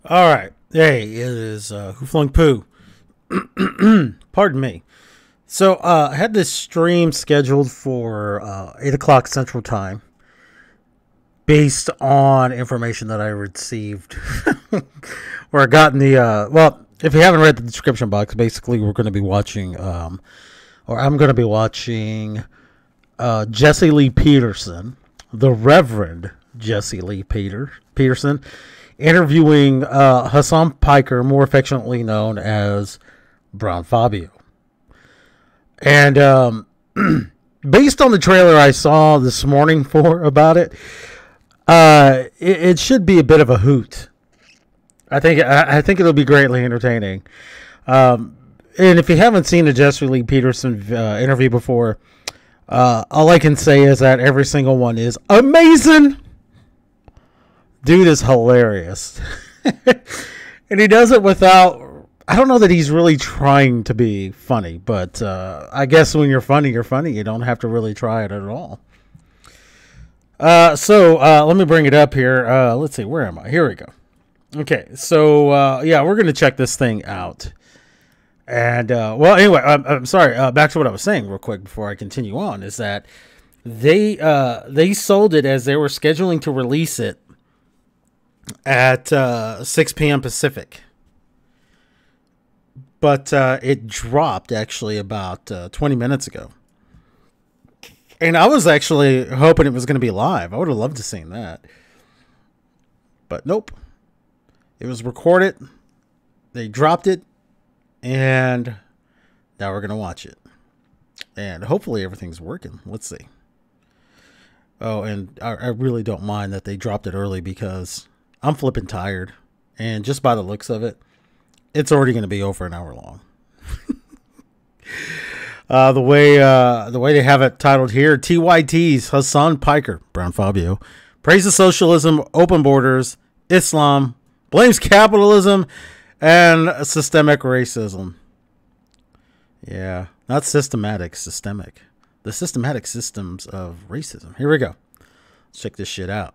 All right. Hey, it is Who Flung Poo. Pardon me. So I had this stream scheduled for 8 o'clock Central Time based on information that I received or I got in the, well, if you haven't read the description box, basically we're going to be watching, or I'm going to be watching Jesse Lee Peterson, the Reverend Jesse Lee Peterson, interviewing Hassan Piker, more affectionately known as Brown Fabio. And based on the trailer I saw this morning about it, it should be a bit of a hoot. I think it'll be greatly entertaining. And if you haven't seen a Jesse Lee Peterson interview before, all I can say is that every single one is amazing. Dude is hilarious. And he does it without, I don't know that he's really trying to be funny, but I guess when you're funny, you're funny. You don't have to really try it at all. So let me bring it up here. Let's see, where am I? Here we go. Okay, so yeah, we're going to check this thing out. And, well, anyway, I'm sorry, back to what I was saying real quick before I continue on, is that they sold it as they were scheduling to release it at 6 p.m. Pacific. But it dropped, actually, about 20 minutes ago. And I was actually hoping it was going to be live. I would have loved to seen that. But nope. It was recorded. They dropped it. And now we're going to watch it. And hopefully everything's working. Let's see. Oh, and I really don't mind that they dropped it early because I'm flipping tired. And just by the looks of it, it's already going to be over an hour long. The way they have it titled here, TYT's Hassan Piker, Brown Fabio, praises socialism, open borders, Islam, blames capitalism, and systemic racism. Yeah, not systematic, systemic. The systematic systems of racism. Here we go. Let's check this shit out.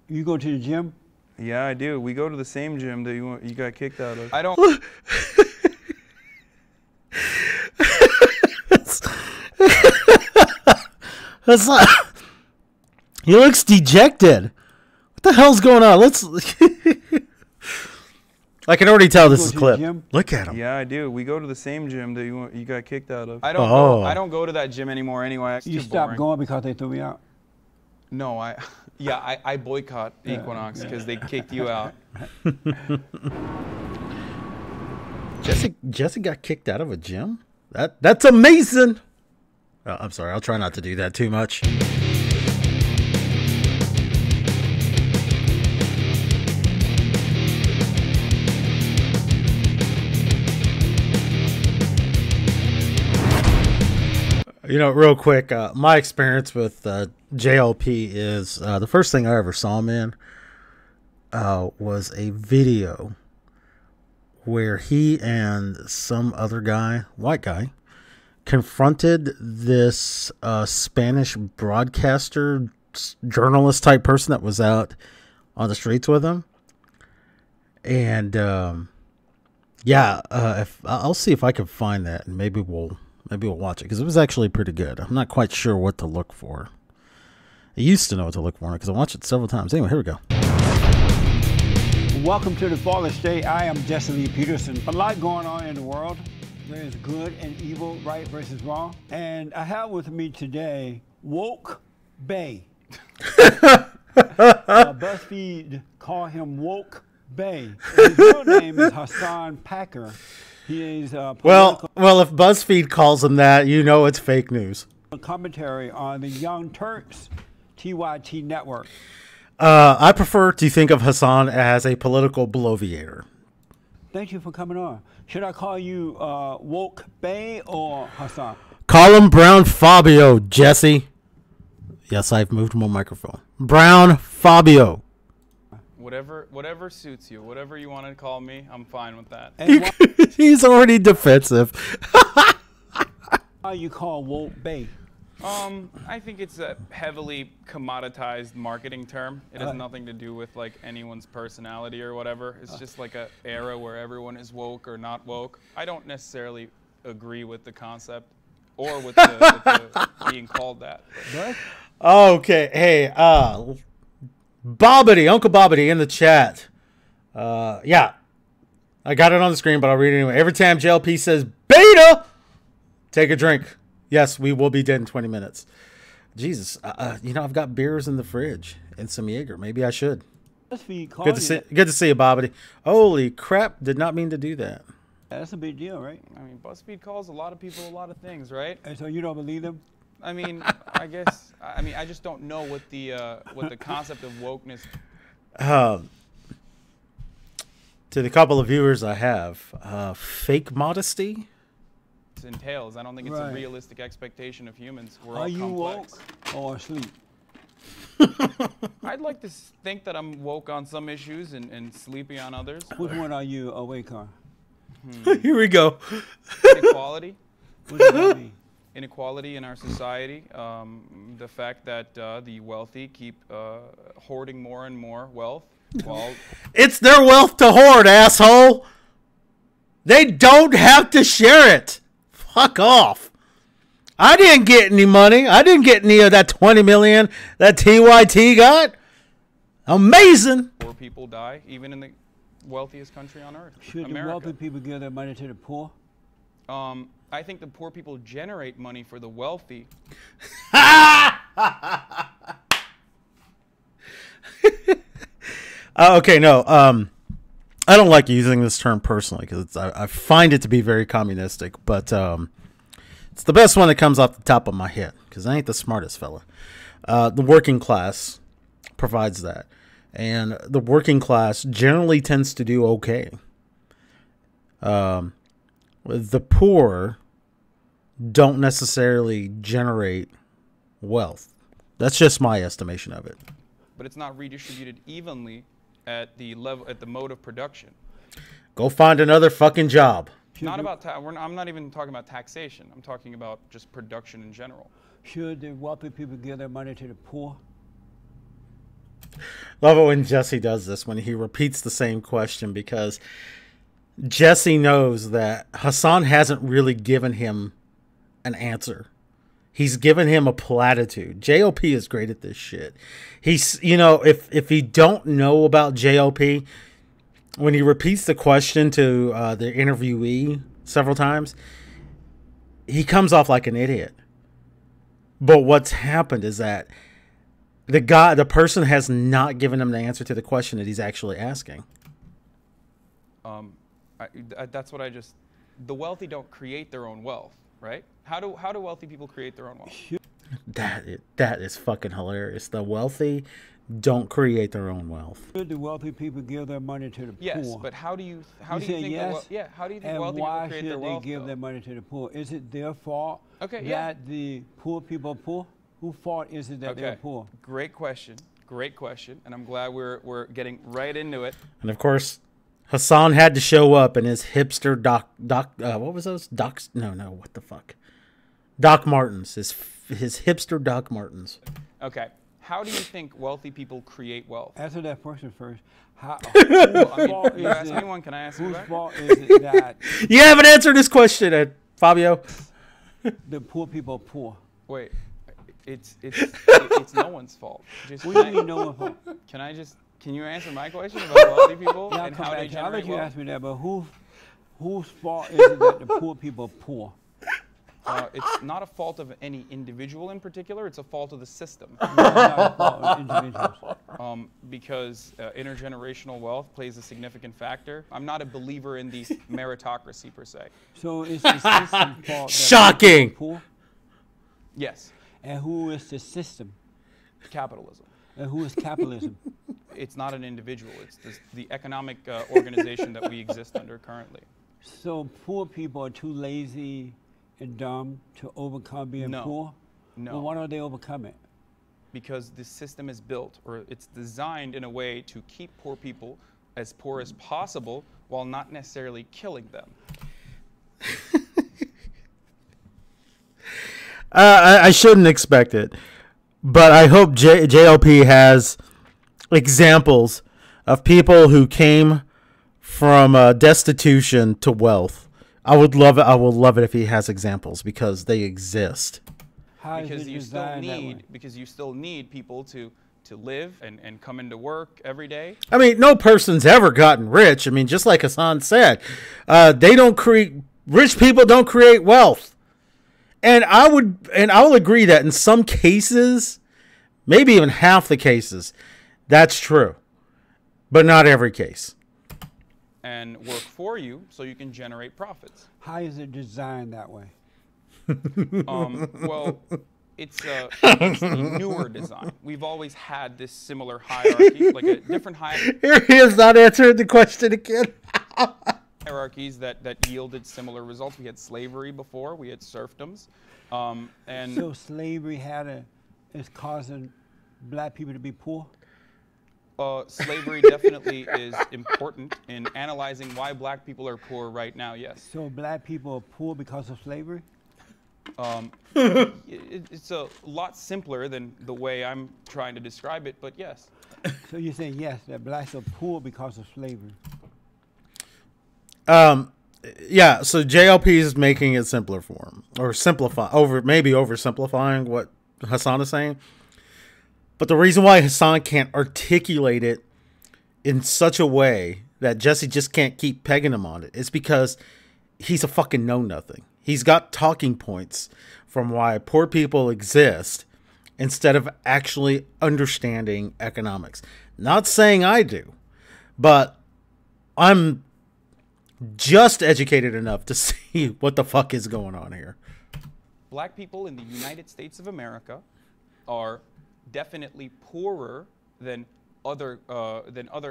You go to the gym? Yeah, I do. We go to the same gym that you got kicked out of. I don't. That's not, he looks dejected. What the hell's going on? Let's. I can already tell this is a clip. Look at him. Yeah, I do. We go to the same gym that you got kicked out of. I don't go to that gym anymore anyway. It's you stopped going because they threw me out? No, I boycott Equinox because they kicked you out. Jesse got kicked out of a gym? That's amazing. I'm sorry. I'll try not to do that too much. You know, real quick, my experience with JLP is the first thing I ever saw him in was a video where he and some other guy, white guy, confronted this Spanish broadcaster, journalist type person that was out on the streets with him. And yeah, I'll see if I can find that, and maybe we'll watch it, because it was actually pretty good. I'm not quite sure what to look for. I used to know what to look for because I watched it several times. Anyway, here we go. Welcome to the Fallen State. I am Peterson. A lot going on in the world. There's good and evil, right versus wrong. And I have with me today Woke Bay. BuzzFeed call him Woke Bay. His real name is Hassan Piker. He is well, if BuzzFeed calls him that, you know it's fake news. Commentary on the Young Turks TYT network. I prefer to think of Hassan as a political bloviator. Thank you for coming on. Should I call you Woke Bay or Hassan? Call him Brown Fabio, Jesse. Yes, I've moved my microphone. Brown Fabio. Whatever suits you. Whatever you want to call me, I'm fine with that. He's already defensive. How you call Woke Bay? I think it's a heavily commoditized marketing term. It has nothing to do with like anyone's personality or whatever. It's just like an era where everyone is woke or not woke. I don't necessarily agree with the concept or with the being called that. Okay, hey, Bobbity, Uncle Bobbity in the chat. Yeah, I got it on the screen, but I'll read it anyway. Every time JLP says beta, take a drink. Yes, we will be dead in 20 minutes. Jesus, you know, I've got beers in the fridge and some Jaeger. Maybe I should. Good to see you, Bobbity. Holy crap, did not mean to do that. That's a big deal, right? I mean, BuzzFeed calls a lot of people a lot of things, right? And so you don't believe them? I mean, I guess. I mean, I just don't know what the concept of wokeness. To the couple of viewers I have, fake modesty entails. I don't think it's a realistic expectation of humans. We're all complex. Are you woke or asleep? I'd like to think that I'm woke on some issues and sleepy on others. Which one are you awake on? Here we go. Inequality. What does that mean? Inequality in our society. The fact that the wealthy keep hoarding more and more wealth. While it's their wealth to hoard, asshole. They don't have to share it. Fuck off. I didn't get any money. I didn't get any of that 20 million that TYT got. Amazing. Poor people die, even in the wealthiest country on earth. Should the wealthy people give their money to the poor? I think the poor people generate money for the wealthy. Okay, no. I don't like using this term personally because I find it to be very communistic, but it's the best one that comes off the top of my head because I ain't the smartest fella. The working class provides that, and the working class generally tends to do okay. The poor don't necessarily generate wealth. That's just my estimation of it. But it's not redistributed evenly at the level, at the mode of production. Go find another fucking job. Not about I'm not even talking about taxation. I'm talking about just production in general. Should the wealthy people give their money to the poor? Love it when Jesse does this, when he repeats the same question, because Jesse knows that Hassan hasn't really given him an answer. He's given him a platitude. JLP is great at this shit. He's, you know, if you don't know about JLP, when he repeats the question to the interviewee several times, he comes off like an idiot. But what's happened is that the person has not given him the answer to the question that he's actually asking. That's what the wealthy don't create their own wealth, right? How do wealthy people create their own wealth? That is fucking hilarious. The wealthy don't create their own wealth. Should the wealthy people give their money to the poor? Yes, but how do you think yes? how do you think And wealthy people create their why wealth? should they give their money to the poor? Is it their fault that the poor people are poor? Whose fault is it that they're poor? Great question. Great question. And I'm glad we're getting right into it. And of course, Hassan had to show up in his hipster what was those? What the fuck? Doc Martens. His hipster Doc Martens. Okay. How do you think wealthy people create wealth? Answer that question first. You ask me one, can I ask you that? Whose fault is it that You haven't answered this question, Fabio. the poor people are poor? Wait. It's no one's fault. What do you mean no one's fault? Can you answer my question about wealthy people and how they I'll generate let you wealth? ask me that, but whose fault is it that the poor people are poor? It's not a fault of any individual in particular. It's a fault of the system. It's not a fault of individuals. Because intergenerational wealth plays a significant factor. I'm not a believer in the meritocracy per se. So it's the system's fault. Shocking. That poor? Yes. And who is the system? Capitalism. And who is capitalism? It's not an individual. It's the economic organization that we exist under currently. So poor people are too lazy and dumb to overcome being poor? No. Well, why don't they overcome it? Because the system is built, or it's designed in a way to keep poor people as poor as possible while not necessarily killing them. I shouldn't expect it, but I hope JLP has examples of people who came from destitution to wealth. I would love it. I will love it if he has examples because they exist. Because you still need people to live and come into work every day. I mean, no person's ever gotten rich. I mean, just like Hassan said, rich people don't create wealth. And I will agree that in some cases, maybe even half the cases, that's true. But not every case. And work for you so you can generate profits. How is it designed that way? Well, it's the newer design. We've always had this similar hierarchy, like a different hierarchy. Here he is not answering the question again. Hierarchies that yielded similar results. We had slavery before. We had serfdoms. And so slavery is causing black people to be poor? Slavery definitely is important in analyzing why black people are poor right now, yes. So black people are poor because of slavery? It's a lot simpler than the way I'm trying to describe it, but yes. So you're saying yes, that blacks are poor because of slavery? Yeah, so JLP is making it simpler for him, or maybe oversimplifying what Hassan is saying. But the reason why Hassan can't articulate it in such a way that Jesse just can't keep pegging him on it is because he's a fucking know-nothing. He's got talking points from why poor people exist instead of actually understanding economics. Not saying I do, but I'm just educated enough to see what the fuck is going on here. Black people in the United States of America are definitely poorer than other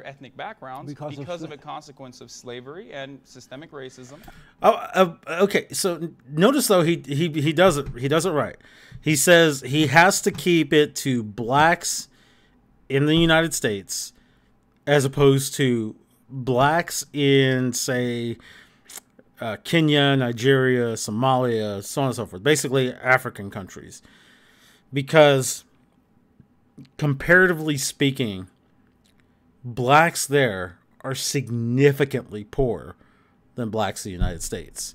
ethnic backgrounds because of a consequence of slavery and systemic racism. Okay. So notice though he does it right. He says he has to keep it to blacks in the United States as opposed to blacks in, say, Kenya, Nigeria, Somalia, so on and so forth. Basically, African countries. Because, comparatively speaking, blacks there are significantly poorer than blacks in the United States.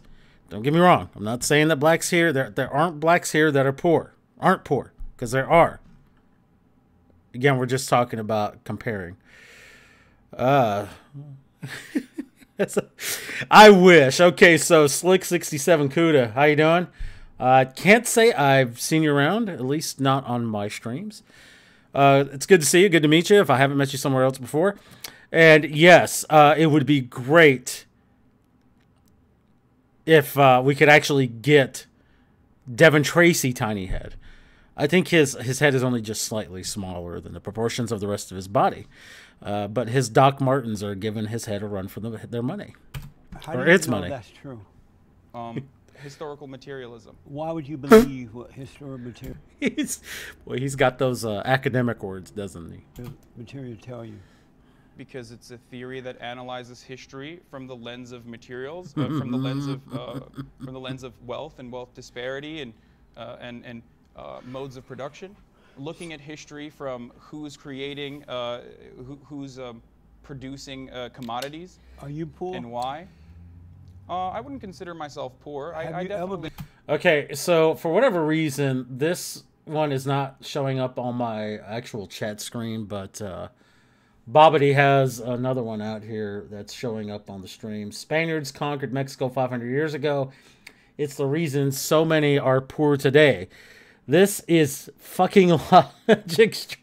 Don't get me wrong. I'm not saying that blacks here, there aren't blacks here that are poor. Aren't poor. Because there are. Again, we're just talking about comparing. I wish. Okay, so Slick67 Kuda, how you doing? Can't say I've seen you around, at least not on my streams. It's good to see you. Good to meet you if I haven't met you somewhere else before. And yes, it would be great if we could actually get Devin Tracy tiny head. I think his head is only just slightly smaller than the proportions of the rest of his body. But his Doc Martens are giving his head a run for their money. How or do you its know money. that's true? Historical materialism. Why would you believe what historical material He's got those academic words, doesn't he? material tell you? Because it's a theory that analyzes history from the lens of materials, from the lens of wealth and wealth disparity and modes of production. Looking at history from who's creating, who's producing commodities. Are you poor? And why? I wouldn't consider myself poor. Have you ever been? Okay, so for whatever reason, this one is not showing up on my actual chat screen, but Bobbity has another one out here that's showing up on the stream. Spaniards conquered Mexico 500 years ago. It's the reason so many are poor today. This is fucking logic.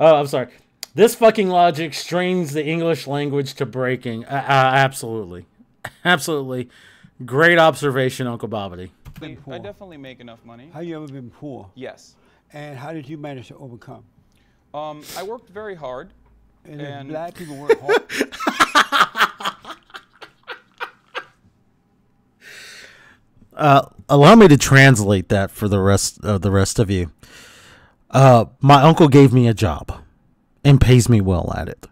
Oh, I'm sorry. This fucking logic strains the English language to breaking. Absolutely. Absolutely. Great observation, Uncle Bobbity. I definitely make enough money. Have you ever been poor? Yes. And how did you manage to overcome? I worked very hard. And if black people work hard. Allow me to translate that for the rest of you. My uncle gave me a job and pays me well at it.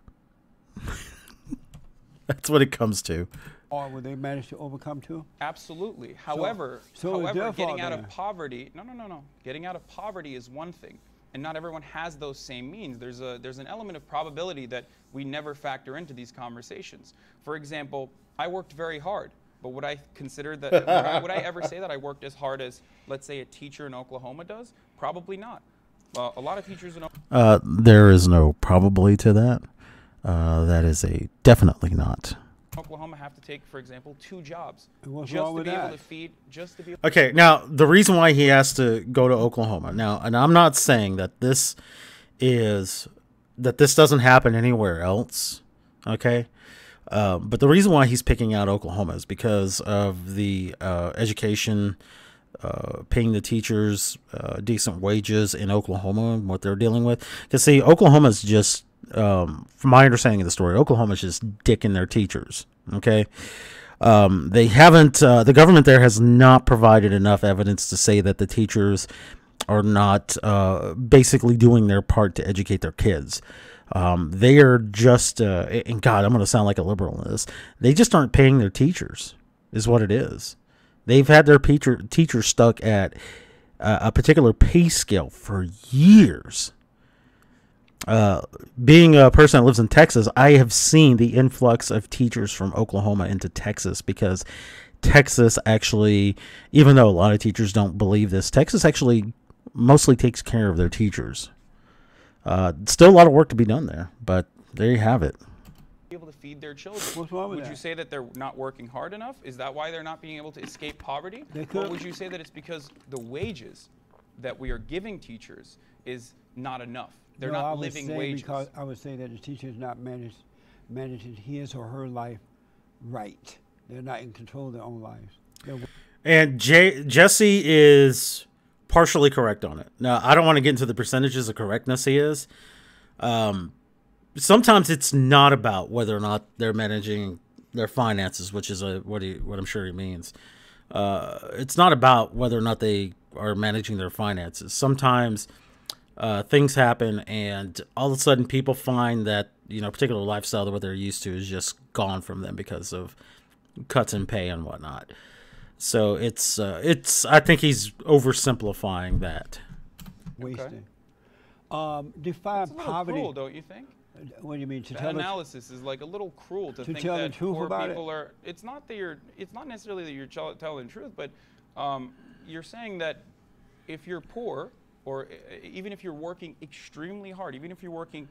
That's what it comes to. Or will they manage to overcome too? Absolutely. However, getting out of poverty. No. Getting out of poverty is one thing, and not everyone has those same means. There's an element of probability that we never factor into these conversations. For example, I worked very hard. But would I consider that, would I ever say that I worked as hard as, let's say, a teacher in Oklahoma does? Probably not. A lot of teachers in Oklahoma. There is no probably to that. That is a definitely not. Oklahoma have to take, for example, 2 jobs. What's just wrong to with be that? able to feed, just to be Okay, now, the reason why he has to go to Oklahoma. Now, and I'm not saying that this doesn't happen anywhere else. Okay? But the reason why he's picking out Oklahoma is because of the education, paying the teachers decent wages in Oklahoma and what they're dealing with. Because, see, Oklahoma's just, from my understanding of the story, Oklahoma's just dicking their teachers. Okay? They haven't, the government there has not provided enough evidence to say that the teachers are not basically doing their part to educate their kids. They are just, and God, I'm going to sound like a liberal in this. They just aren't paying their teachers, is what it is. They've had their teachers stuck at a particular pay scale for years. Being a person that lives in Texas, I have seen the influx of teachers from Oklahoma into Texas because Texas actually, even though a lot of teachers don't believe this, Texas actually mostly takes care of their teachers. Still a lot of work to be done there, but there you have it. able to feed their children. What's wrong with Would that? you say that they're not working hard enough? Is that why they're not being able to escape poverty? They Or could. would you say that it's because the wages that we are giving teachers is not enough? They're No, I not would living say wages. because I would say that the teacher is not managing his or her life right. They're not in control of their own lives. And Jesse is partially correct on it. Now, I don't want to get into the percentages of correctness he is. Sometimes it's not about whether or not they're managing their finances, which is what I'm sure he means. It's not about whether or not they are managing their finances. Sometimes things happen, and all of a sudden people find that a particular lifestyle that what they're used to is just gone from them because of cuts in pay and whatnot. So it's I think he's oversimplifying that. Wasting. Okay. Define It's a little poverty. cruel, don't you think? What do you mean? To That tell us, analysis is like a little cruel to think tell the that truth poor about people are. It's not that it's not necessarily that you're telling the truth, but you're saying that if you're poor, or even if you're working extremely hard, even if you're working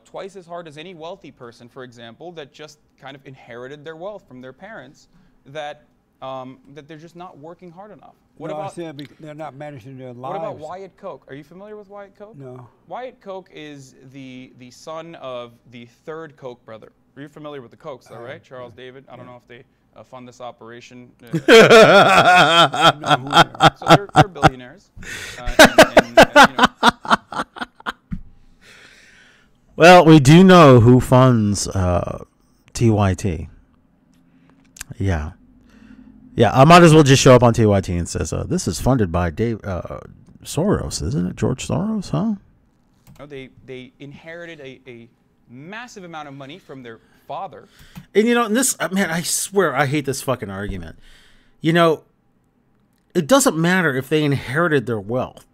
twice as hard as any wealthy person, for example, that just kind of inherited their wealth from their parents, that they're just not working hard enough. What no, I about said they're not managing their lives. what about Wyatt Koch? Are you familiar with Wyatt Koch? No. Wyatt Koch is the son of the third Koch brother. Are you familiar with the Kochs, though, right? Charles David. I don't know if they fund this operation. I know who they are. So they're billionaires. Well, we do know who funds TYT. Yeah. Yeah, I might as well just show up on TYT and says, this is funded by Soros, isn't it? George Soros, huh? No, they inherited a massive amount of money from their father. And, and this, man, I swear I hate this fucking argument. It doesn't matter if they inherited their wealth.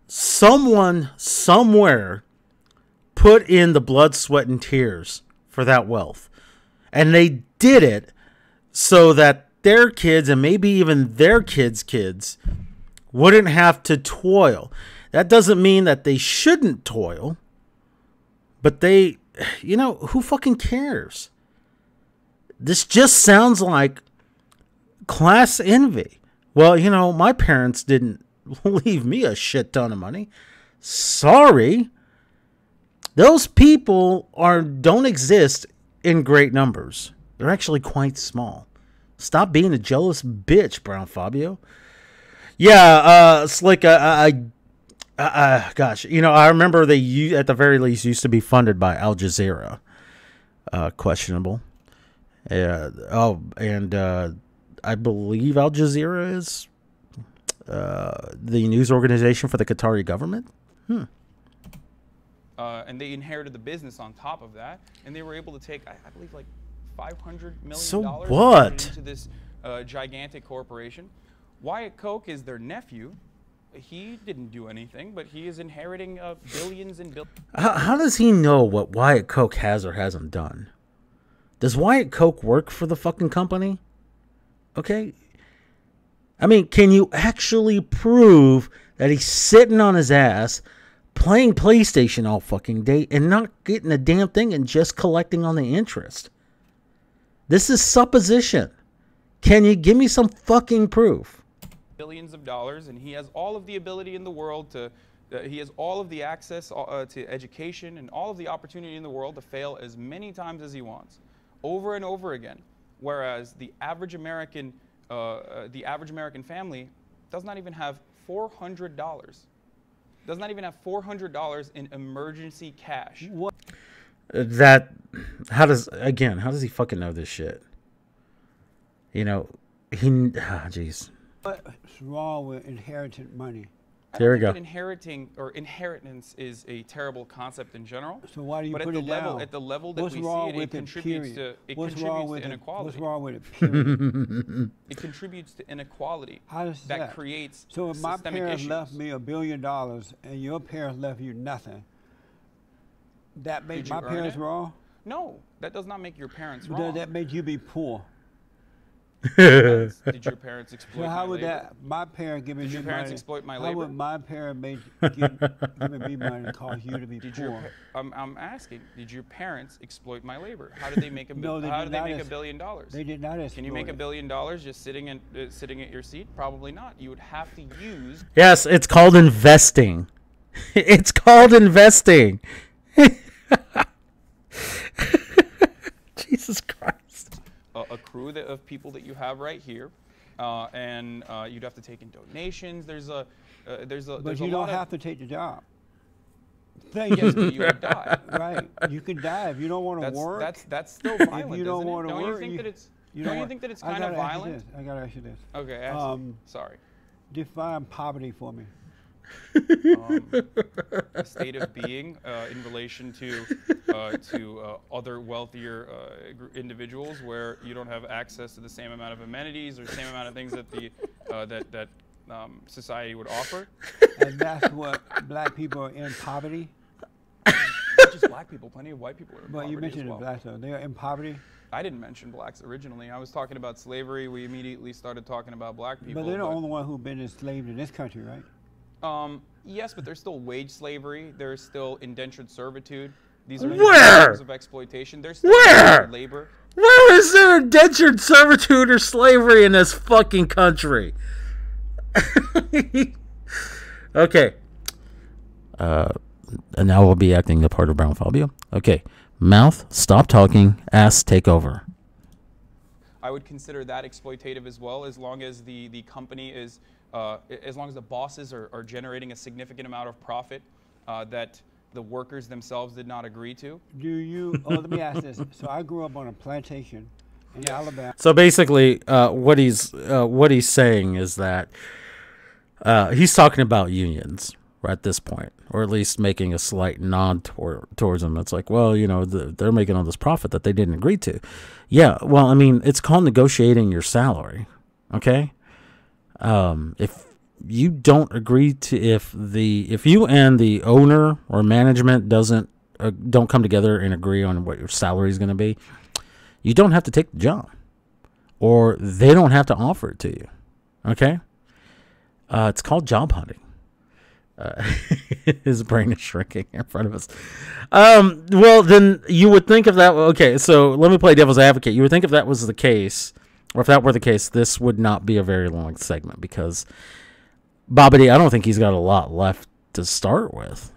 Someone, somewhere, put in the blood, sweat, and tears for that wealth. And they did it so that their kids, and maybe even their kids, wouldn't have to toil. That doesn't mean that they shouldn't toil, but they, who fucking cares? This just sounds like class envy. Well, my parents didn't leave me a shit ton of money. Sorry. Those people don't exist in great numbers. They're actually quite small. Stop being a jealous bitch, Brown Fabio. Yeah, Slick, gosh, I remember they, at the very least, used to be funded by Al Jazeera. Questionable. And I believe Al Jazeera is the news organization for the Qatari government. And they inherited the business on top of that, and they were able to take, I believe, like $500 million So and what? put it into this gigantic corporation. Wyatt Koch is their nephew. He didn't do anything, but he is inheriting billions and billions. How does he know what Wyatt Koch has or hasn't done? Does Wyatt Koch work for the fucking company? Okay. I mean, can you actually prove that he's sitting on his ass playing PlayStation all fucking day and not getting a damn thing and just collecting on the interest? This is supposition. Can you give me some fucking proof? Billions of dollars, and he has all of the ability in the world to, he has all of the access to education and all of the opportunity in the world to fail as many times as he wants, over and over again. Whereas the average American family does not even have $400. Does not even have $400 in emergency cash. What? How does he fucking know this shit? Jeez. What's wrong with inherited money? There we I go. don't think that inheritance is a terrible concept in general. So why do you but put at it the level down? at the level that What's we wrong see it, with it contributes period? to What's wrong with inequality. What's wrong with it? Period. It contributes to inequality. How does that creates So if my systemic parents issues. left me $1 billion and your parents left you nothing, that made Did you my earn parents it? wrong? No, that does not make your parents Does wrong. that make you be poor? Did your parents exploit So how my would labor? that? My parent giving Did me your parents money. exploit my How labor? would my parent giving me money cause you to be Did poor? your I'm asking, did your parents exploit my labor? How did they make a No, they how did did they not make ex- $1 billion? They did not exploit. Can you make $1 it. billion just sitting at your seat? Probably not. You would have to use. Yes, it's called investing. It's called investing. Jesus Christ. A crew of people that you have right here, and you'd have to take in donations. There's a But you don't have to take the job. Yes, but you would die. Right. You can die if you don't want to work. That's still violent. you don't isn't it? wanna Don't you work, think you- that it's You don't you want- think that it's I kind of gotta ask you violent? this. I gotta ask you this. Okay, ask me. Sorry. Define poverty for me. A state of being in relation to other wealthier individuals, where you don't have access to the same amount of amenities or same amount of things that the that society would offer. And that's what black people are in poverty. Not just black people, plenty of white people are in But you poverty mentioned as the well. blacks, though. They are in poverty. I didn't mention blacks originally. I was talking about slavery. We immediately started talking about black people. But they're the only one who've been enslaved in this country, right? Yes, but there's still wage slavery. There's still indentured servitude. These are Where? forms of exploitation. There's still Where? labor. Where is there indentured servitude or slavery in this fucking country? Okay. And now we'll be acting the part of Brown Fabio. Okay. Mouth, stop talking. Ass, take over. I would consider that exploitative as well, as long as the company is, as long as the bosses are generating a significant amount of profit that the workers themselves did not agree to. Do you? Oh, let me ask this. So I grew up on a plantation in Alabama. So basically, what he's saying is that he's talking about unions at this point, or at least making a slight nod towards them. It's like, well, you know, they're making all this profit that they didn't agree to. Yeah, well, I mean, it's called negotiating your salary. Okay, if you don't agree to, if you and the owner or management don't come together and agree on what your salary is going to be, you don't have to take the job, or they don't have to offer it to you. Okay, it's called job hunting. His brain is shrinking in front of us. Well, then you would think if that. Okay, so let me play devil's advocate. You would think if that was the case, or if that were the case, this would not be a very long segment, because Bobbity, I don't think he's got a lot left to start with.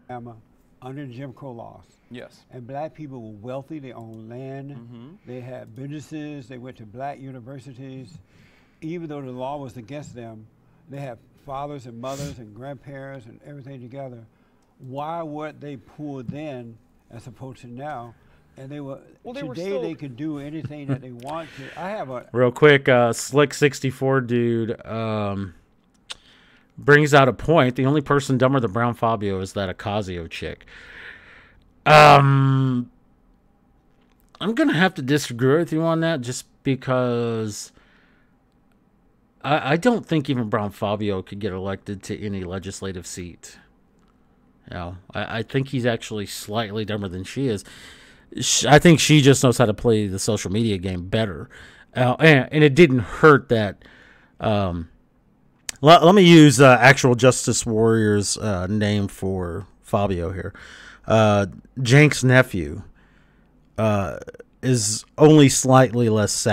Under Jim Crow laws. Yes. And black people were wealthy. They owned land. Mm-hmm. They had businesses. They went to black universities. Even though the law was against them, they had fathers and mothers and grandparents and everything together. Why weren't they poor then as opposed to now? And they were, today they could do anything that they want to. I have a... Real quick, Slick 64 dude brings out a point. The only person dumber than Brown Fabio is that Ocasio chick. I'm going to have to disagree with you on that, just because I don't think even Brown Fabio could get elected to any legislative seat. You know, I think he's actually slightly dumber than she is. I think she just knows how to play the social media game better. And it didn't hurt that. Let me use actual Justice Warrior's name for Fabio here. Jank's nephew is only slightly less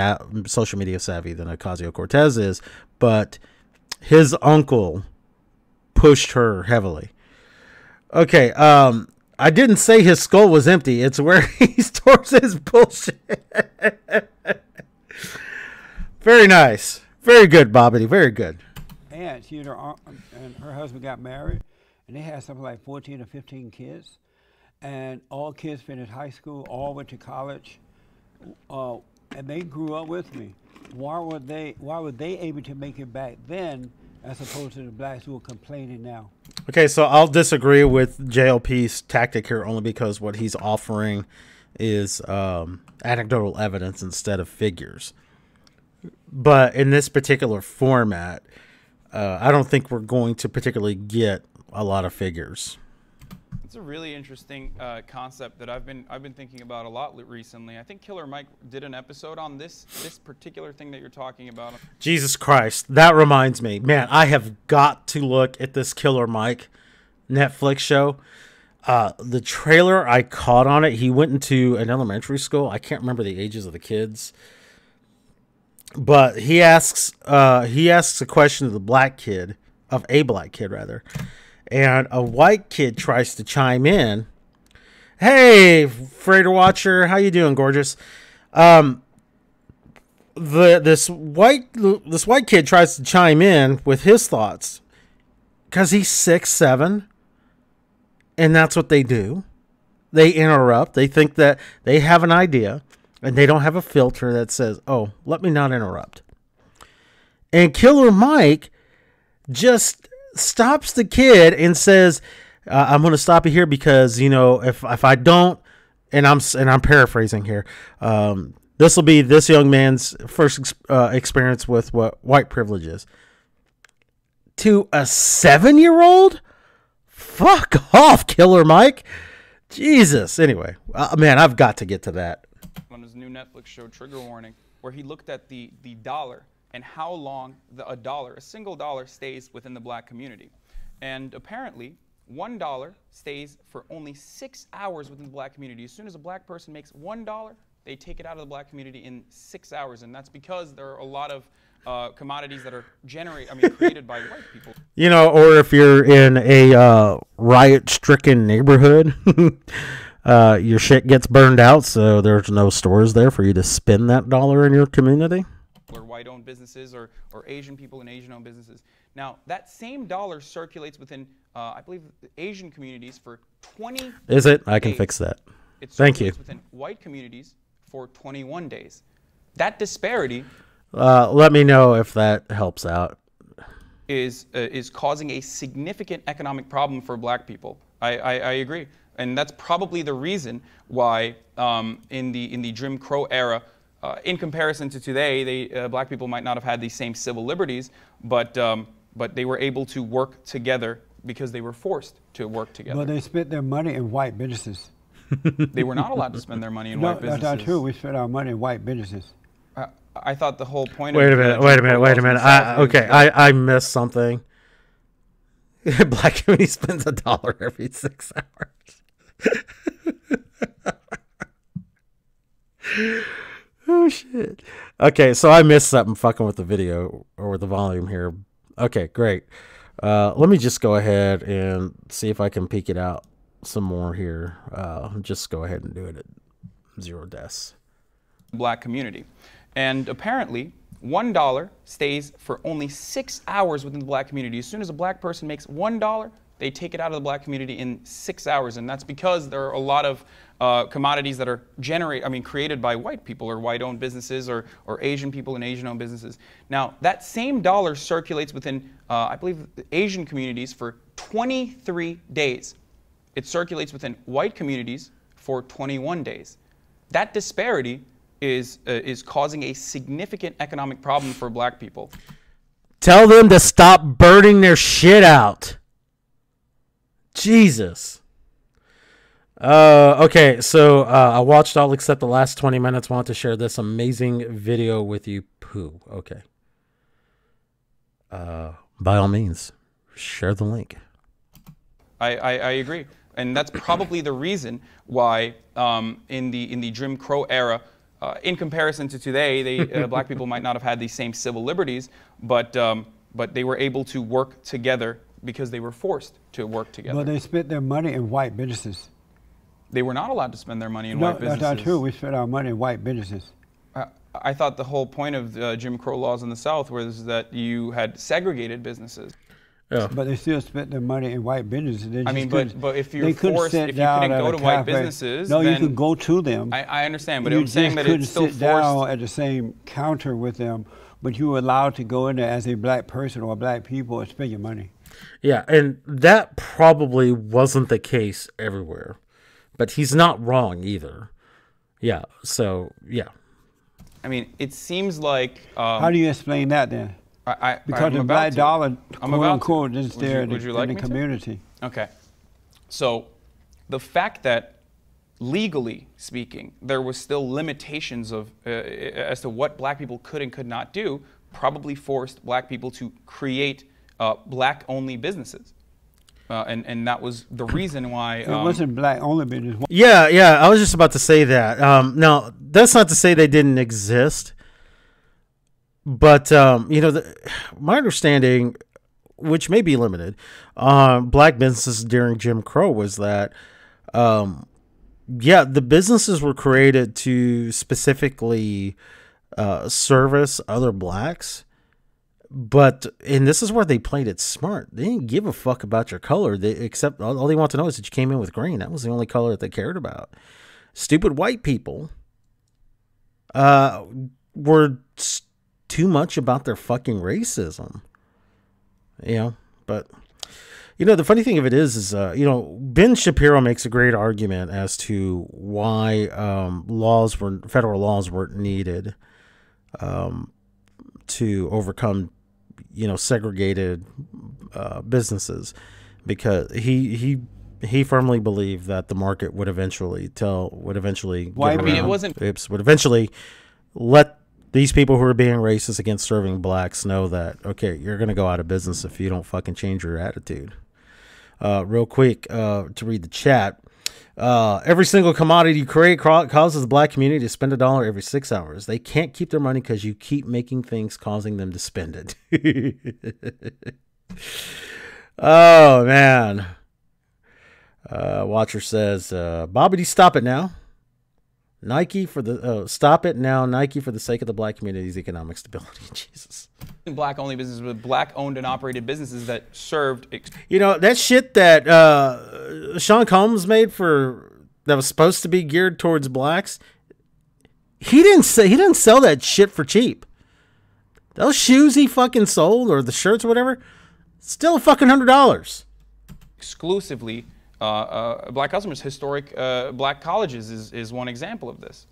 social media savvy than Ocasio-Cortez is, but his uncle pushed her heavily. Okay, I didn't say his skull was empty. It's where he stores his bullshit. Very nice. Very good, Bobbity. Very good. And she and her husband got married, and they had something like 14 or 15 kids. And all kids finished high school, all went to college, and they grew up with me. Why were they able to make it back then, as opposed to the blacks who are complaining now? Okay, so I'll disagree with JLP's tactic here, only because what he's offering is anecdotal evidence instead of figures. But in this particular format, I don't think we're going to particularly get a lot of figures. It's a really interesting concept that I've been thinking about a lot recently. I think Killer Mike did an episode on this particular thing that you're talking about. Jesus Christ, that reminds me, man, I have got to look at this Killer Mike Netflix show. The trailer I caught on it, he went into an elementary school. I can't remember the ages of the kids, but he asks a question to a black kid, rather. And a white kid tries to chime in. Hey, Freighter Watcher, how you doing, gorgeous? This white kid tries to chime in with his thoughts because he's 6'7", and that's what they do. They interrupt. They think that they have an idea, and they don't have a filter that says, "Oh, let me not interrupt." And Killer Mike just stops the kid and says, "I'm going to stop you here because if I don't," and I'm paraphrasing here. This will be this young man's first experience with what white privilege is. To a 7-year-old, fuck off, Killer Mike. Jesus. Anyway, man, I've got to get to that. On his new Netflix show, Trigger Warning, where he looked at the dollar and how long a single dollar stays within the black community. And apparently, $1 stays for only 6 hours within the black community. As soon as a black person makes $1, they take it out of the black community in 6 hours. And that's because there are a lot of commodities that are created by white people. Or if you're in a riot-stricken neighborhood, your shit gets burned out, so there's no stores there for you to spend that dollar in your community. Or white-owned businesses or Asian people in Asian-owned businesses. Now, that same dollar circulates within, I believe, Asian communities for 20 Is it? I days. can fix that. It Thank you. circulates within white communities for 21 days. That disparity let me know if that helps out. is causing a significant economic problem for black people. I agree. And that's probably the reason why in the Jim Crow era, in comparison to today, black people might not have had these same civil liberties, but they were able to work together because they were forced to work together. Well, they spent their money in white businesses. They were not allowed to spend their money in white businesses. No, that's not true. We spent our money in white businesses. I thought the whole point Wait of a minute. I missed something. Black community spends $1 every 6 hours. Oh, shit. Okay, so I missed something fucking with the video or the volume here. Okay, great. Let me just go ahead and see if I can peek it out some more here. Just go ahead and do it at 0 deaths. Black community. And apparently, $1 stays for only 6 hours within the black community. As soon as a black person makes $1, they take it out of the black community in 6 hours. And that's because there are a lot of commodities that are created by white people or white-owned businesses or Asian people in Asian-owned businesses. Now, that same dollar circulates within, I believe, Asian communities for 23 days. It circulates within white communities for 21 days. That disparity is causing a significant economic problem for black people. Tell them to stop burning their shit out. Jesus. Okay, so I watched all except the last 20 minutes. Want to share this amazing video with you. Pooh. Okay. By all means, share the link. I agree. And that's probably the reason why in the Jim Crow era, in comparison to today, black people might not have had these same civil liberties, but they were able to work together because they were forced to work together. Well, they spent their money in white businesses. They were not allowed to spend their money in white businesses. No, that's not true. We spent our money in white businesses. I thought the whole point of Jim Crow laws in the South was that you had segregated businesses. Yeah. But they still spent their money in white businesses. But if you're forced, if you couldn't go to white businesses, no, then you could go to them. I understand, but I'm saying that it's still you just couldn't sit down forced. at the same counter with them, but you were allowed to go in there as a black person or black people and spend your money. Yeah, and that probably wasn't the case everywhere, but he's not wrong either. Yeah, so yeah. I mean, it seems like. How do you explain that then? Because the black dollar, quote unquote, is there in the community. Okay. So The fact that legally speaking, there was still limitations of as to what black people could and could not do, probably forced black people to create black-only businesses. And that was the reason why... it wasn't black-only business. Yeah, I was just about to say that. Now, that's not to say they didn't exist. But, my understanding, which may be limited, black businesses during Jim Crow was that, the businesses were created to specifically service other blacks. And this is where they played it smart. They didn't give a fuck about your color. Except all they want to know is that you came in with green. That was the only color that they cared about. Stupid white people were too much about their fucking racism. But the funny thing of it is Ben Shapiro makes a great argument as to why federal laws weren't needed to overcome segregated businesses, because he firmly believed that the market would eventually let these people who are being racist against serving blacks know that, okay, you're going to go out of business if you don't fucking change your attitude. Real quick, to read the chat. Every single commodity you create causes the black community to spend $1 every 6 hours. They can't keep their money because you keep making things causing them to spend it. Oh, man. Watcher says, Bobbity, stop it now. Nike for the stop it now. Nike for the sake of the black community's economic stability. Jesus. Black-only businesses with black-owned and operated businesses that served. That shit that Sean Combs made that was supposed to be geared towards blacks. He didn't sell that shit for cheap. Those shoes he fucking sold, or the shirts or whatever, still fucking $100. Exclusively black customers. Historic black colleges is one example of this.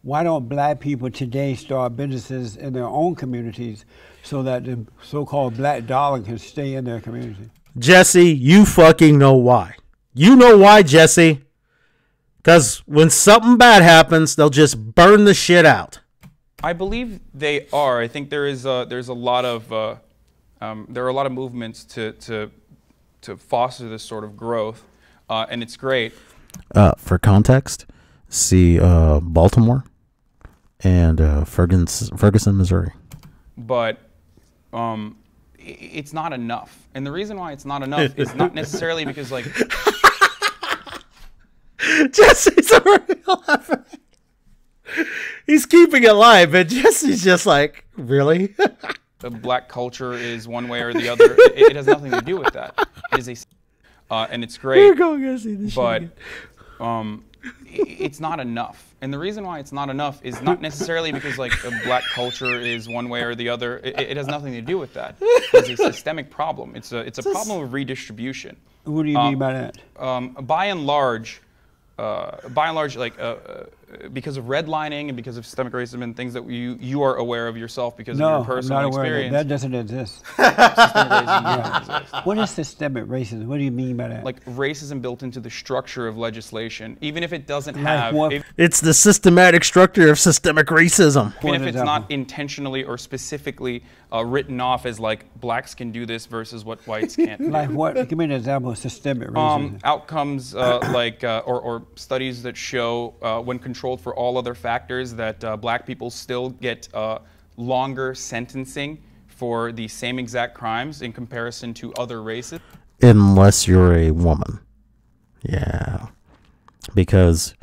Why don't black people today start businesses in their own communities so that the so-called black dollar can stay in their community? Jesse, you fucking know why. You know why, Jesse. Because when something bad happens, they'll just burn the shit out. I believe they are. I think there's a lot of there are a lot of movements to foster this sort of growth, and it's great. For context, see Baltimore and Ferguson, Missouri. But it's not enough, and the reason why it's not enough is not necessarily because Jesse's already laughing. He's keeping it live, but Jesse's just like, really? The black culture is one way or the other. It has nothing to do with that. It is and it's great. We're going to see this but shit it's not enough, and the reason why it's not enough is not necessarily because a black culture is one way or the other. It has nothing to do with that. It's a systemic problem. It's a problem of redistribution. What do you mean by that? By and large, because of redlining and because of systemic racism and things that you are aware of yourself because of your personal experience. That doesn't exist. What is systemic racism? What do you mean by that? Like racism built into the structure of legislation, even if it doesn't have. It's the systematic structure of systemic racism. Even if it's not intentionally or specifically written off as blacks can do this versus what whites can't. Like what? Give me an example of systemic racism. Outcomes or studies that show when controlled for all other factors that black people still get longer sentencing for the same exact crimes in comparison to other races. Unless you're a woman. Yeah. Because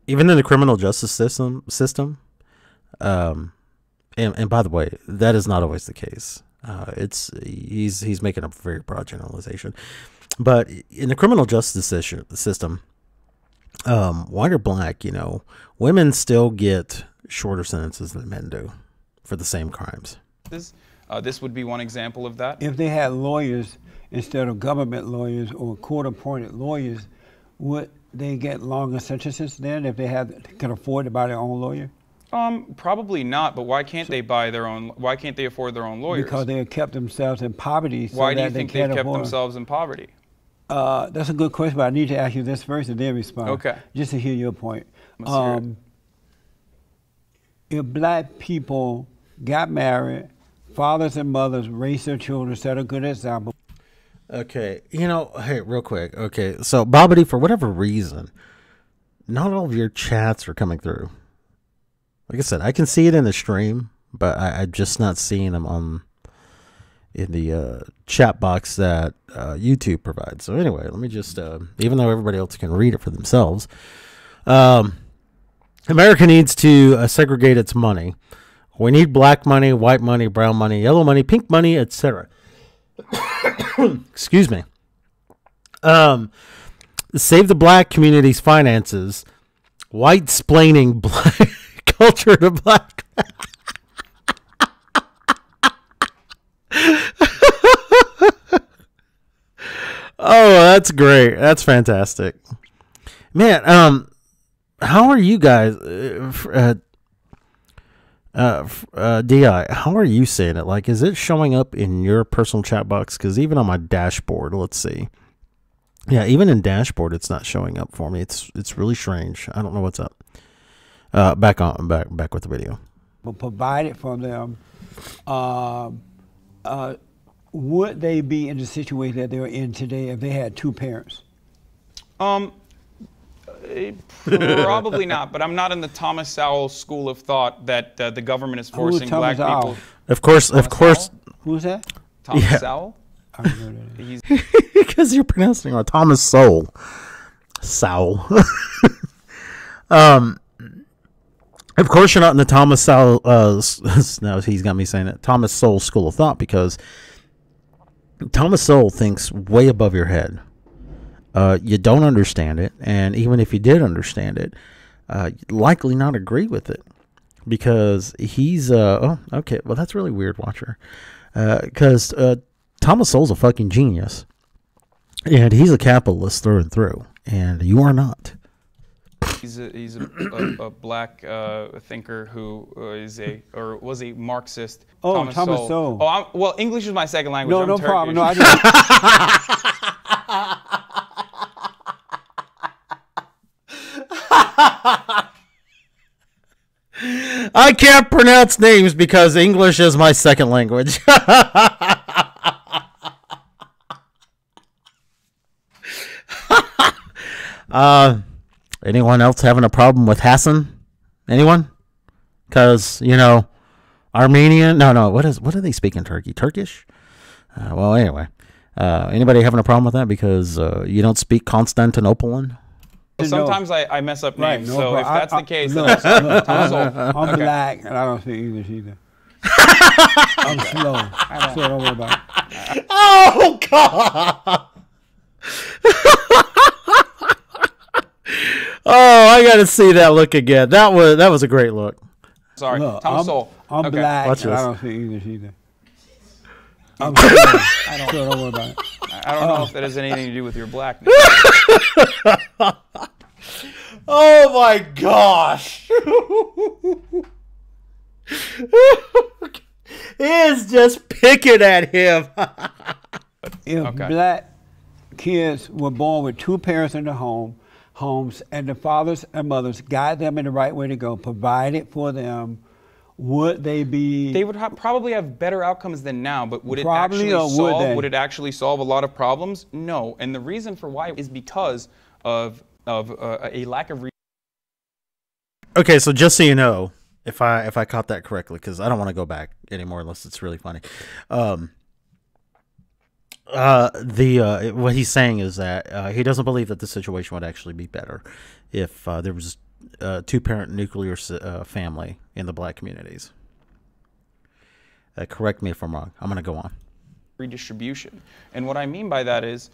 even in the criminal justice system, and by the way, that is not always the case. He's making a very broad generalization. But in the criminal justice system, white or black, women still get shorter sentences than men do for the same crimes. This would be one example of that. If they had lawyers instead of government lawyers or court-appointed lawyers, would they get longer sentences then if they can afford to buy their own lawyer? Probably not. But why can't they buy their own? Why can't they afford their own lawyers? Because they have kept themselves in poverty. Why do you think they've kept themselves in poverty? That's a good question, but I need to ask you this first and then respond. Okay. Just to hear your point. Let's hear it. If black people got married, fathers and mothers raised their children, set a good example. Okay, you know, hey, real quick. Okay, so Bobbity, for whatever reason, not all of your chats are coming through. Like I said, I can see it in the stream, but I'm just not seeing them in the chat box that YouTube provides. So anyway, let me just, even though everybody else can read it for themselves, America needs to segregate its money. We need black money, white money, brown money, yellow money, pink money, etc. Excuse me. Save the black community's finances. White splaining black culture to black. Oh, that's great. That's fantastic. Man, how are you guys, DI, how are you seeing it? Like, is it showing up in your personal chat box? Because even on my dashboard, let's see. Yeah, even in dashboard, it's not showing up for me. It's really strange. I don't know what's up. Back with the video. Provided for them, would they be in the situation that they're in today if they had two parents? Probably not, but I'm not in the Thomas Sowell school of thought that the government is forcing black people. Of course. Who's that? Thomas Sowell? I don't know that. He's Because you're pronouncing it wrong. Thomas Sowell. Of course you're not in the Thomas Sowell, no, he's got me saying it, Thomas Sowell school of thought, because Thomas Sowell thinks way above your head. You don't understand it, and even if you did understand it, you'd likely not agree with it, because he's oh, okay, well, that's really weird, Watcher, because Thomas Sowell's a fucking genius, and he's a capitalist through and through, and you are not. He's a black thinker who was a Marxist. Oh, Thomas Sowell. Oh, well, English is my second language. No, I'm no Turkish. problem. No, I just. I can't pronounce names because English is my second language. Anyone else having a problem with Hassan? Anyone? Because, you know, Armenian? No. What do they speak in Turkey? Turkish? Well, anyway. Anybody having a problem with that because you don't speak Constantinopolitan? Sometimes I mess up names, no, so if that's the case, look, then look, Thomas Sowell. I'm Okay. black and I don't speak English either. I'm slow, so don't worry about it. Oh, God! Oh, I gotta see that look again. That was a great look. Sorry, Look, Thomas Sowell. I'm Okay. black Watch and I this. don't speak English either. I'm slow, so don't worry about it. I don't know if that has anything to do with your blackness. Oh my gosh! He is just picking at him. If Okay. black kids were born with two parents in the homes, and the fathers and mothers guide them in the right way to go, provided for them, would they be? They would probably have better outcomes than now, but would it Probably, actually or would solve? they? Would it actually solve a lot of problems? No, and the reason for why is because of a lack of. Okay, so just so you know, if I caught that correctly, because I don't want to go back anymore unless it's really funny. What he's saying is that he doesn't believe that the situation would actually be better if there was a two-parent nuclear family in the black communities. Correct me if I'm wrong. I'm going to go on. Redistribution, and what I mean by that is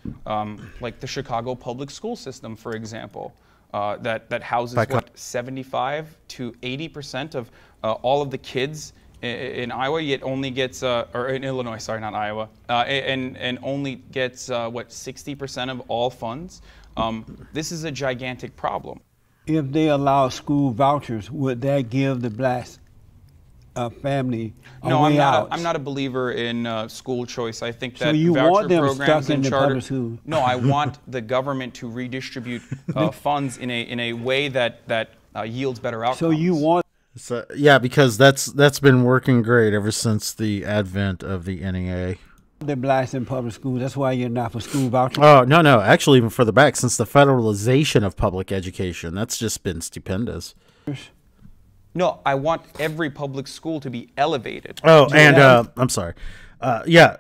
like the Chicago public school system, for example, that houses what 75 to 80% of all of the kids in Iowa, yet only gets or in Illinois, sorry, not Iowa, and only gets what 60% of all funds. This is a gigantic problem. If they allow school vouchers, would that give the blacks family a No, way out. I'm not a believer in school choice. I think that So you voucher want them programs stuck in and the charter. public school? No, I want the government to redistribute funds in a way that yields better outcomes. So you want So, yeah, because that's been working great ever since the advent of the NEA. the blacks in public schools. That's why you're not for school vouchers. Oh, no. Actually, even further back, since the federalization of public education, that's just been stupendous. No, I want every public school to be elevated. Oh, and I'm sorry. Yeah,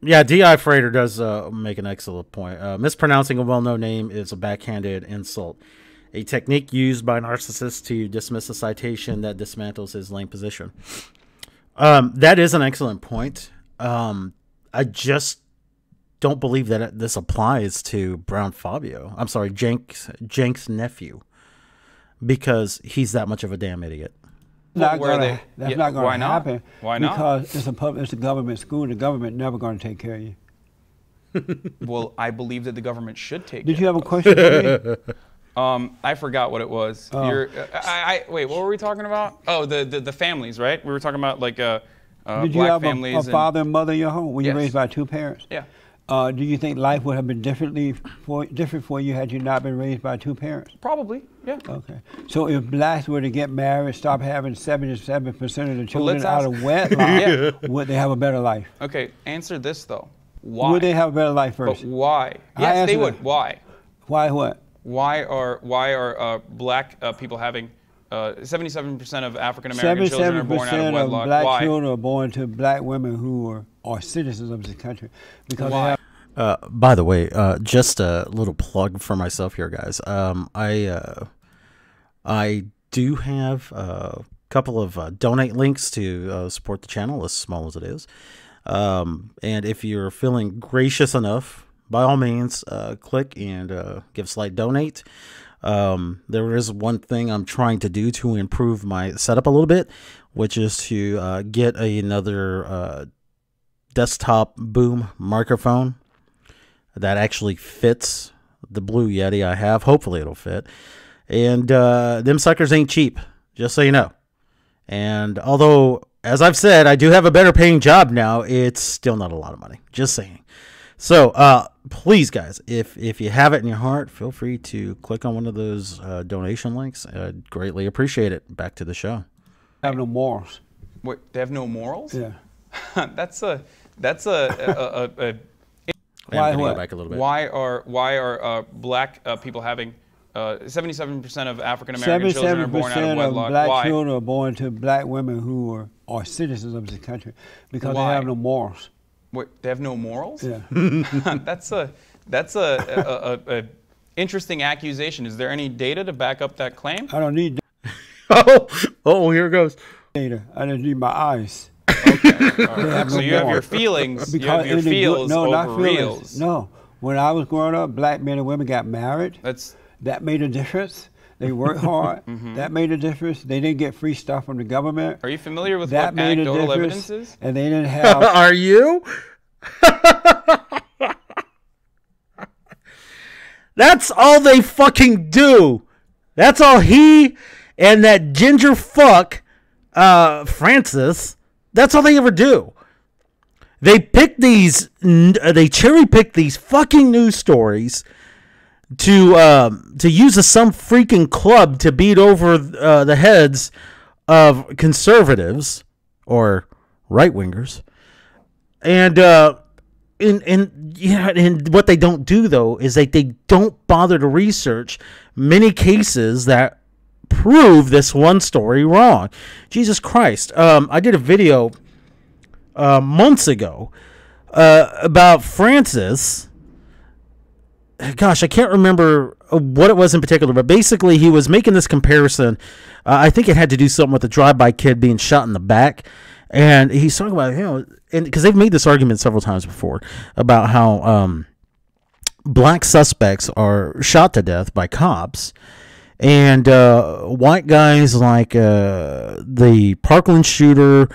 D.I. Frater does make an excellent point. Mispronouncing a well-known name is a backhanded insult, a technique used by narcissists to dismiss a citation that dismantles his lame position. That is an excellent point. I just don't believe that this applies to Brown Fabio. I'm sorry, Jenk's nephew, because he's that much of a damn idiot. That's Where not they- yeah, going why to not? happen. Why not? Because it's a government school. The government never going to take care of you. Well, I believe that the government should take Did it. you have a question for me? I forgot what it was. Oh. Wait, what were we talking about? Oh, the families, right? We were talking about like Did black you have families. a father and mother in your home? Were you Yes. raised by two parents? Yeah. Do you think life would have been different for you had you not been raised by two parents? Probably, yeah. Okay. So if blacks were to get married, stop having 77% of the children let's out ask- of wedlock, Yeah. would they have a better life? Okay, answer this though. Why? Would they have a better life But first? why? I Yes, they answered would. that. Why? Why what? Why are black people having 77% of African American children are born out of 77% of wedlock? black Why? children are born to black women who are citizens of this country because Why? they have By the way, just a little plug for myself here, guys. I do have a couple of donate links to support the channel, as small as it is. And if you're feeling gracious enough, by all means, click and give a slight donate. There is one thing I'm trying to do to improve my setup a little bit, which is to get another desktop boom microphone that actually fits the Blue Yeti I have. Hopefully it'll fit. And them suckers ain't cheap, just so you know. And although, as I've said, I do have a better paying job now, it's still not a lot of money. Just saying. So please, guys, if you have it in your heart, feel free to click on one of those donation links. I'd greatly appreciate it. Back to the show. have no morals. Wait, they have no morals? Yeah. That's a Why I'm gonna what? go back a little bit. why are black people having 77% of African American children are born out of 77% of wedlock? black Why? children are born to black women who are citizens of this country because Why? they have no morals. Wait, they have no morals? Yeah. That's a interesting accusation. Is there any data to back up that claim? I don't need Oh, here it goes. data. I just need my eyes. So no you have your morals. feelings. You have your in the feels no, over not feelings. reals. No. When I was growing up, black men and women got married. That's That made a difference. They worked hard. That made a difference. They didn't get free stuff from the government. Are you familiar with That what made a anecdotal difference. evidence is? And they didn't have. Are you? That's all they fucking do. That's all he and that ginger fuck, Francis, that's all they ever do. They pick these, they cherry pick these fucking news stories to use as some freaking club to beat over the heads of conservatives or right wingers, and what they don't do though is they don't bother to research many cases that prove this one story wrong. Jesus Christ! I did a video months ago about Francis. Gosh, I can't remember what it was in particular, but basically he was making this comparison. I think it had to do something with the drive-by kid being shot in the back. And he's talking about, and because they've made this argument several times before about how black suspects are shot to death by cops. And white guys like the Parkland shooter,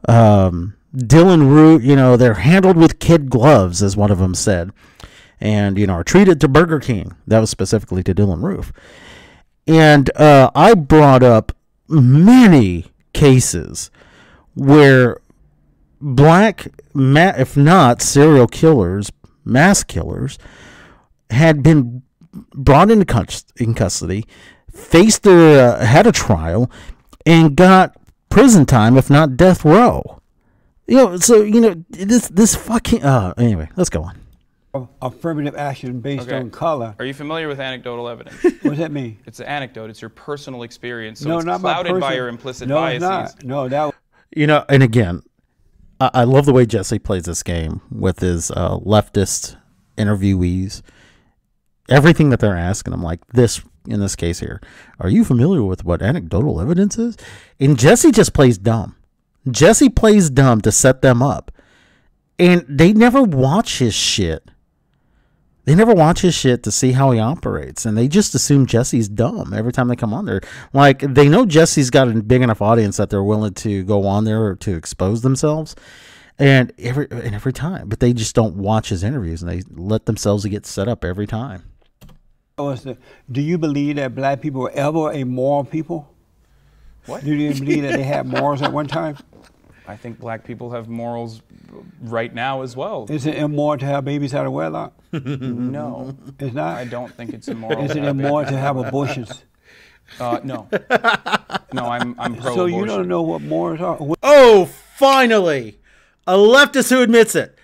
Dylan Root, they're handled with kid gloves, as one of them said. And, are treated to Burger King. That was specifically to Dylan Roof. And I brought up many cases where black, if not serial killers, mass killers, had been brought into in custody, faced their, had a trial, and got prison time, if not death row. So this fucking. Anyway, let's go on. Affirmative action based on color. Are you familiar with anecdotal evidence? What does that mean? It's an anecdote. It's your personal experience. So No, it's not my clouded by personal- your implicit No, biases. it's not. No, that. And again, I love the way Jesse plays this game with his leftist interviewees. Everything that they're asking, I'm like, in this case here, are you familiar with what anecdotal evidence is? And Jesse just plays dumb. Jesse plays dumb to set them up. And they never watch his shit. They never watch his shit to see how he operates. And they just assume Jesse's dumb every time they come on there. Like, they know Jesse's got a big enough audience that they're willing to go on there to expose themselves. And every time. But they just don't watch his interviews. And they let themselves get set up every time. Do you believe that black people were ever a moral people? What? Do you believe that they had morals at one time? I think black people have morals right now as well. Is it immoral to have babies out of wedlock? No. It's not? I don't think it's immoral. Is it have immoral babies. to have abortions? No. No, I'm pro-abortion. So you don't know what morals are? Oh, finally! A leftist who admits it.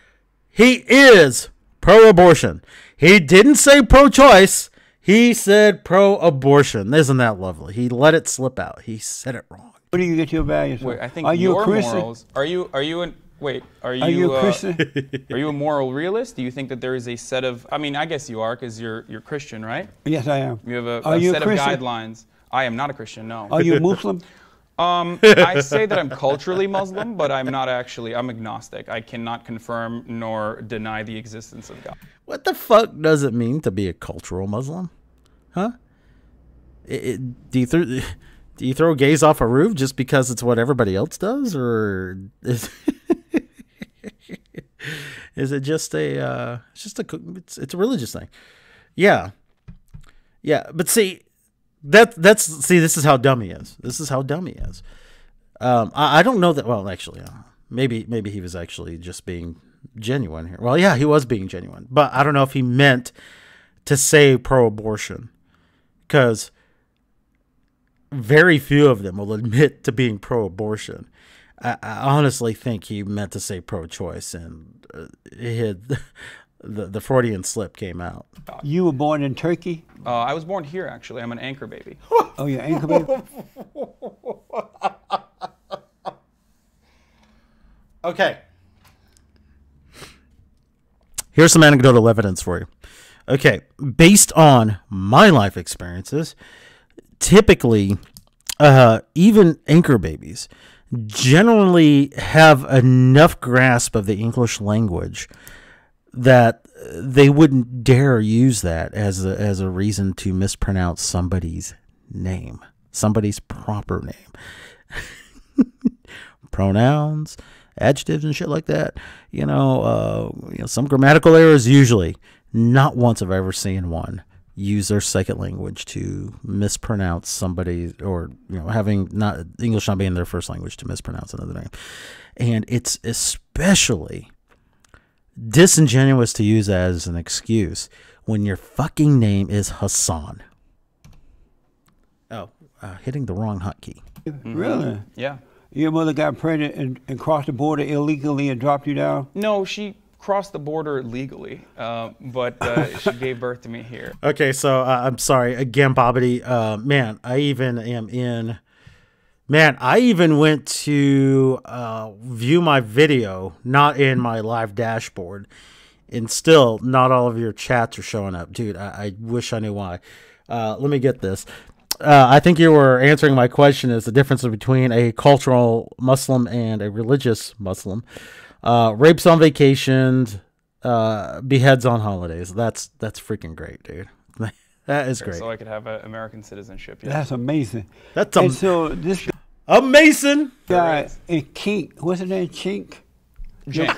He is pro-abortion. He didn't say pro-choice. He said pro-abortion. Isn't that lovely? He let it slip out. He said it wrong. Where do you get your values from? Wait, I think are you your a Christian? morals. Are you Are you a Christian? Are you a moral realist? Do you think that there is a set of? I mean, I guess you are because you're Christian, right? Yes, I am. You have a Are you a set of Christian? guidelines. I am not a Christian. No. Are you a Muslim? I say that I'm culturally Muslim, but I'm not actually. I'm agnostic. I cannot confirm nor deny the existence of God. What the fuck does it mean to be a cultural Muslim? Huh? Do you throw gays off a roof just because it's what everybody else does, or is it just it's a religious thing? Yeah. But see, this is how dumb he is. This is how dumb he is. I don't know that. Well, actually, maybe he was actually just being genuine here. Well, yeah, he was being genuine, but I don't know if he meant to say pro-abortion, because very few of them will admit to being pro-abortion. I honestly think he meant to say pro-choice, and the Freudian slip came out. You were born in Turkey? I was born here, actually. I'm an anchor baby. Oh, you're anchor baby? Okay. Here's some anecdotal evidence for you. Okay, based on my life experiences, typically, even anchor babies generally have enough grasp of the English language that they wouldn't dare use that as a reason to mispronounce somebody's name, somebody's proper name. Pronouns, adjectives, and shit like that. Some grammatical errors usually. Not once have I ever seen one use their second language to mispronounce somebody, or having not English not being their first language to mispronounce another name. And it's especially disingenuous to use that as an excuse when your fucking name is Hassan. Oh, hitting the wrong hotkey. Really? Yeah. Your mother got pregnant and crossed the border illegally and dropped you down? No, she crossed the border legally, but she gave birth to me here. Okay, so I'm sorry again, Bobbity. I even went to view my video, not in my live dashboard, and still not all of your chats are showing up, dude. I wish I knew why. Let me get this. I think you were answering my question: is the difference between a cultural Muslim and a religious Muslim? Rapes on vacations, beheads on holidays. That's freaking great, dude. That is great. So I could have American citizenship. Yeah. That's amazing. That's and so this amazing. guy in Kink, what's his name? Chink? Jink.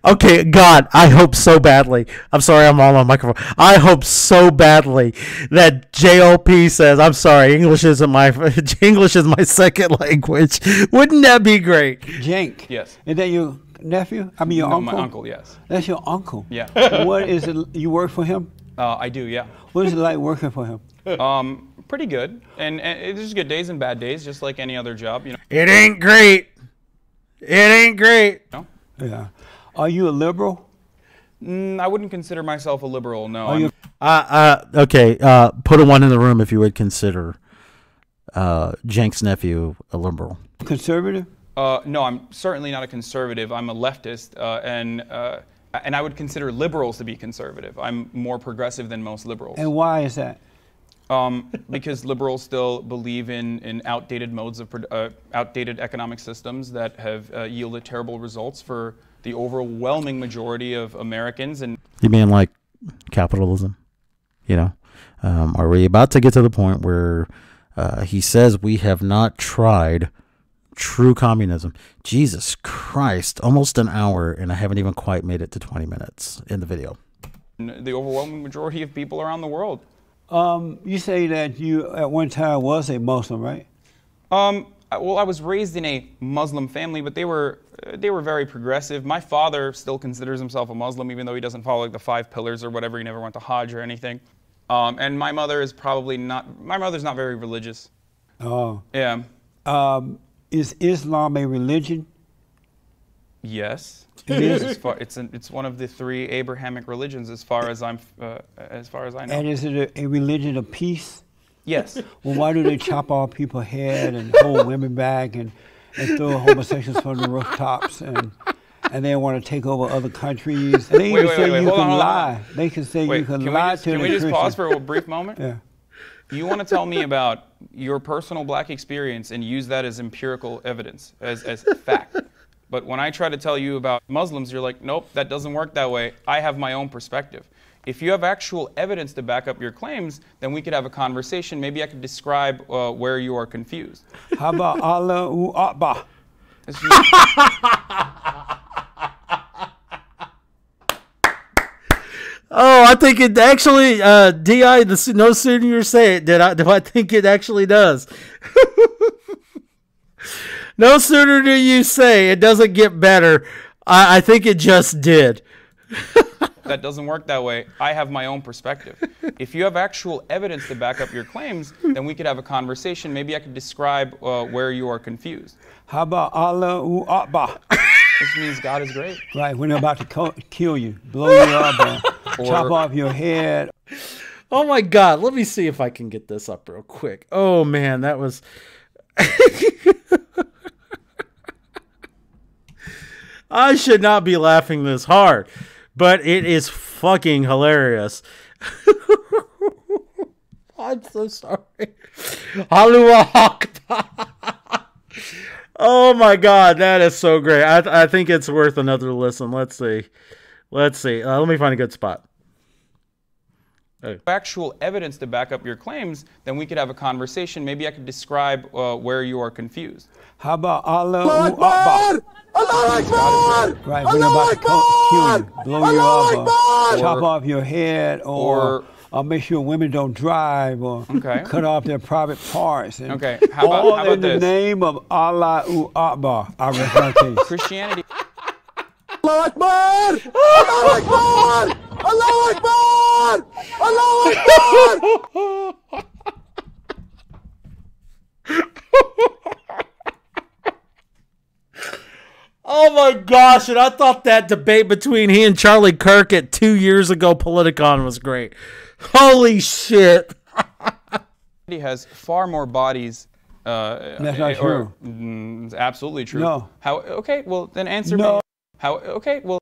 Okay, God, I hope so badly. I'm sorry, I'm all on microphone. I hope so badly that JLP says, "I'm sorry, English isn't my English is my second language." Wouldn't that be great? Jenk. Yes. Is that your nephew? I mean, your No, uncle? my uncle, yes. That's your uncle? Yeah. What is it? You work for him? I do, yeah. What is it like working for him? Pretty good. And there's good days and bad days, just like any other job, you know. It ain't great. It ain't great. No? Yeah. Are you a liberal? I wouldn't consider myself a liberal, no. Are you Okay, put a one in the room if you would consider Jenk's nephew a liberal. conservative? No, I'm certainly not a conservative. I'm a leftist, and I would consider liberals to be conservative. I'm more progressive than most liberals. And why is that? Because liberals still believe in outdated modes of outdated economic systems that have yielded terrible results for the overwhelming majority of Americans. And You mean like capitalism? You know, are we about to get to the point where he says we have not tried true communism? Jesus Christ, almost an hour, and I haven't even quite made it to 20 minutes in the video. the overwhelming majority of people around the world. You say that you at one time was a Muslim, right? Well, I was raised in a Muslim family, but they were very progressive. My father still considers himself a Muslim, even though he doesn't follow like the 5 pillars or whatever. He never went to Hajj or anything. And my mother is probably not. My mother's not very religious. Oh. Yeah. Is Islam a religion? Yes. It is? It's one of the 3 Abrahamic religions, as far as I know. And is it a religion of peace? Yes. Well, why do they chop off people's head and hold women back and throw homosexuals from the rooftops and they want to take over other countries? They even say you can lie. They can say you can lie to the Can we just pause Christians. for a brief moment? Yeah. You want to tell me about your personal black experience and use that as empirical evidence, as fact. But when I try to tell you about Muslims, you're like, nope, that doesn't work that way. I have my own perspective. If you have actual evidence to back up your claims, then we could have a conversation. Maybe I could describe where you are confused. How about Allahu Akbar? Oh, I think it actually, Di. No sooner you say it, do I think it actually does. No sooner do you say it doesn't get better, I think it just did. That doesn't work that way. I have my own perspective. If you have actual evidence to back up your claims, then we could have a conversation. Maybe I could describe where you are confused. How about Allahu Akbar? This means God is great. Right, when they're about to kill you, blow you up, or chop off your head. Oh my God, let me see if I can get this up real quick. Oh man, that was... I should not be laughing this hard, but it is fucking hilarious. I'm so sorry. Allahu Akbar. Oh my God, that is so great. I think it's worth another listen. Let's see. Let me find a good spot. Actual evidence to back up your claims, then we could have a conversation. Maybe I could describe where you are confused. How about Allahu Akbar? Allahu Akbar! Right, when they're about to kill you, blow you up, or chop off your head, or make sure women don't drive, or cut off their private parts. And how about in the name of Allahu Akbar. I rest my case. Christianity. Allahu Akbar! Allahu Akbar! Allahu Akbar! Allahu Akbar! Oh my gosh, and I thought that debate between he and Charlie Kirk at 2 years ago Politicon was great. Holy shit. He has far more bodies. That's not true. It's absolutely true. No. How? Okay, well then answer No. me. How? Okay, well.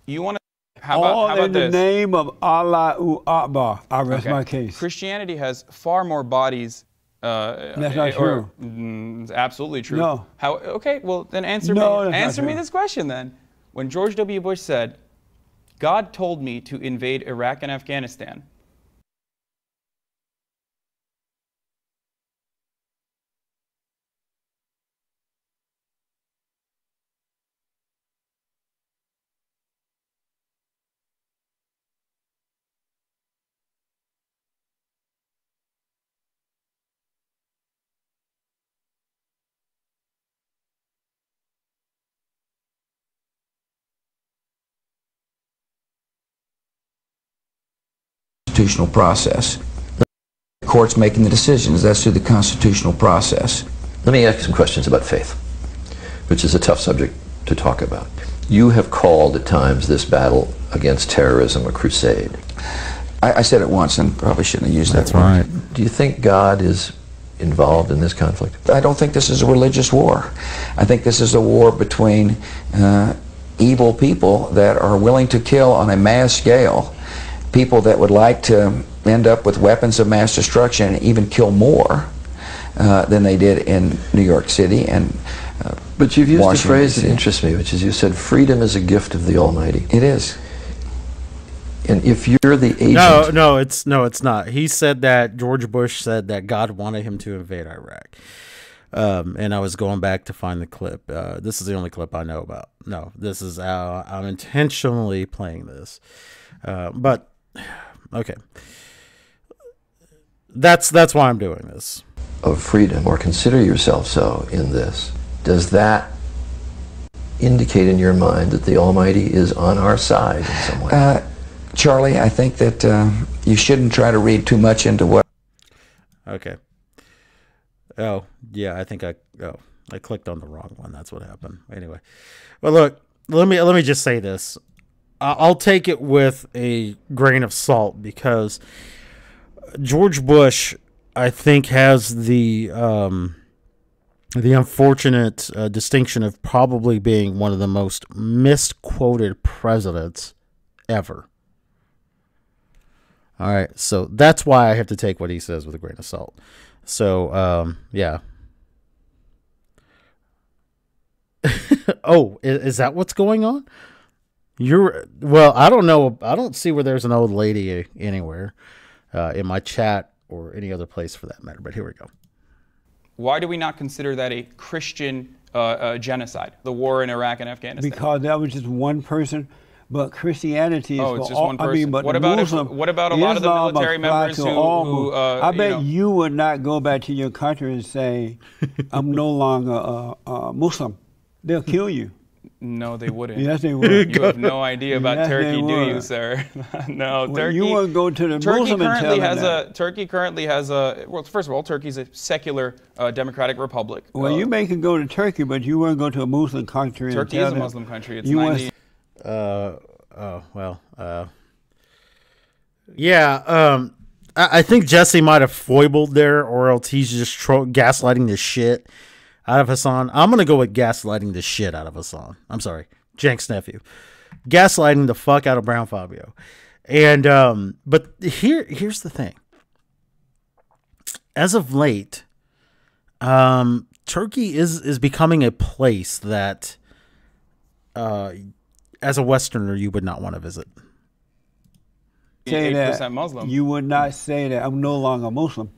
You want to? How All about in the this? name of Allahu Akbar. I rest my case. Christianity has far more bodies. That's not true. It's absolutely true. No. How? Okay, well then answer No, me. that's not Answer me true. this question then. When George W. Bush said, "God told me to invade Iraq and Afghanistan," constitutional process. The court's making the decisions. That's through the constitutional process. Let me ask you some questions about faith, which is a tough subject to talk about. You have called at times this battle against terrorism a crusade. I said it once and probably shouldn't have used that word. That's right. Do you think God is involved in this conflict? I don't think this is a religious war. I think this is a war between evil people that are willing to kill on a mass scale, people that would like to end up with weapons of mass destruction and even kill more than they did in New York City and But you've used Washington, a phrase that D.C. interests me, which is you said freedom is a gift of the Almighty. It is. And if you're the agent... No, it's not. He said that George Bush said that God wanted him to invade Iraq. And I was going back to find the clip. This is the only clip I know about. No, this is I'm intentionally playing this. But okay, that's why I'm doing this. of freedom, or consider yourself so in this, does that indicate in your mind that the Almighty is on our side in some way? Charlie, I think that you shouldn't try to read too much into what... Okay. Oh, yeah, I think I clicked on the wrong one. That's what happened. Anyway. Well, look, let me just say this. I'll take it with a grain of salt because George Bush, I think, has the unfortunate distinction of probably being one of the most misquoted presidents ever. All right, so that's why I have to take what he says with a grain of salt. So, yeah. Oh, is that what's going on? Well, I don't know. I don't see where there's an old lady anywhere in my chat or any other place for that matter, but here we go. Why do we not consider that a Christian genocide, the war in Iraq and Afghanistan? Because that was just one person. But Christianity is it's for just all. one person. I mean, but what about a lot of the military members who I bet you would not go back to your country and say, "I'm no longer a Muslim." They'll kill you. No, they wouldn't. Yes, they would. You have no idea about Yes, Turkey, they do you, would. sir? No, Well, Turkey. you wouldn't go to the Muslim and tell them that. Turkey currently has a. Well, first of all, Turkey's a secular democratic republic. Well, you may can go to Turkey, but you wouldn't go to a Muslim country. Turkey and is tell a them. Muslim country. It's You 90. Oh, well, yeah, I think Jesse might have foibled there, or else he's just gaslighting the shit out of Hassan. I'm going to go with gaslighting the shit out of Hassan. I'm sorry, Jank's nephew. Gaslighting the fuck out of Brown Fabio. And, but here's the thing. As of late, Turkey is becoming a place that, as a Westerner, you would not want to visit. Say 8% that Muslim. you would not say that I'm no longer Muslim.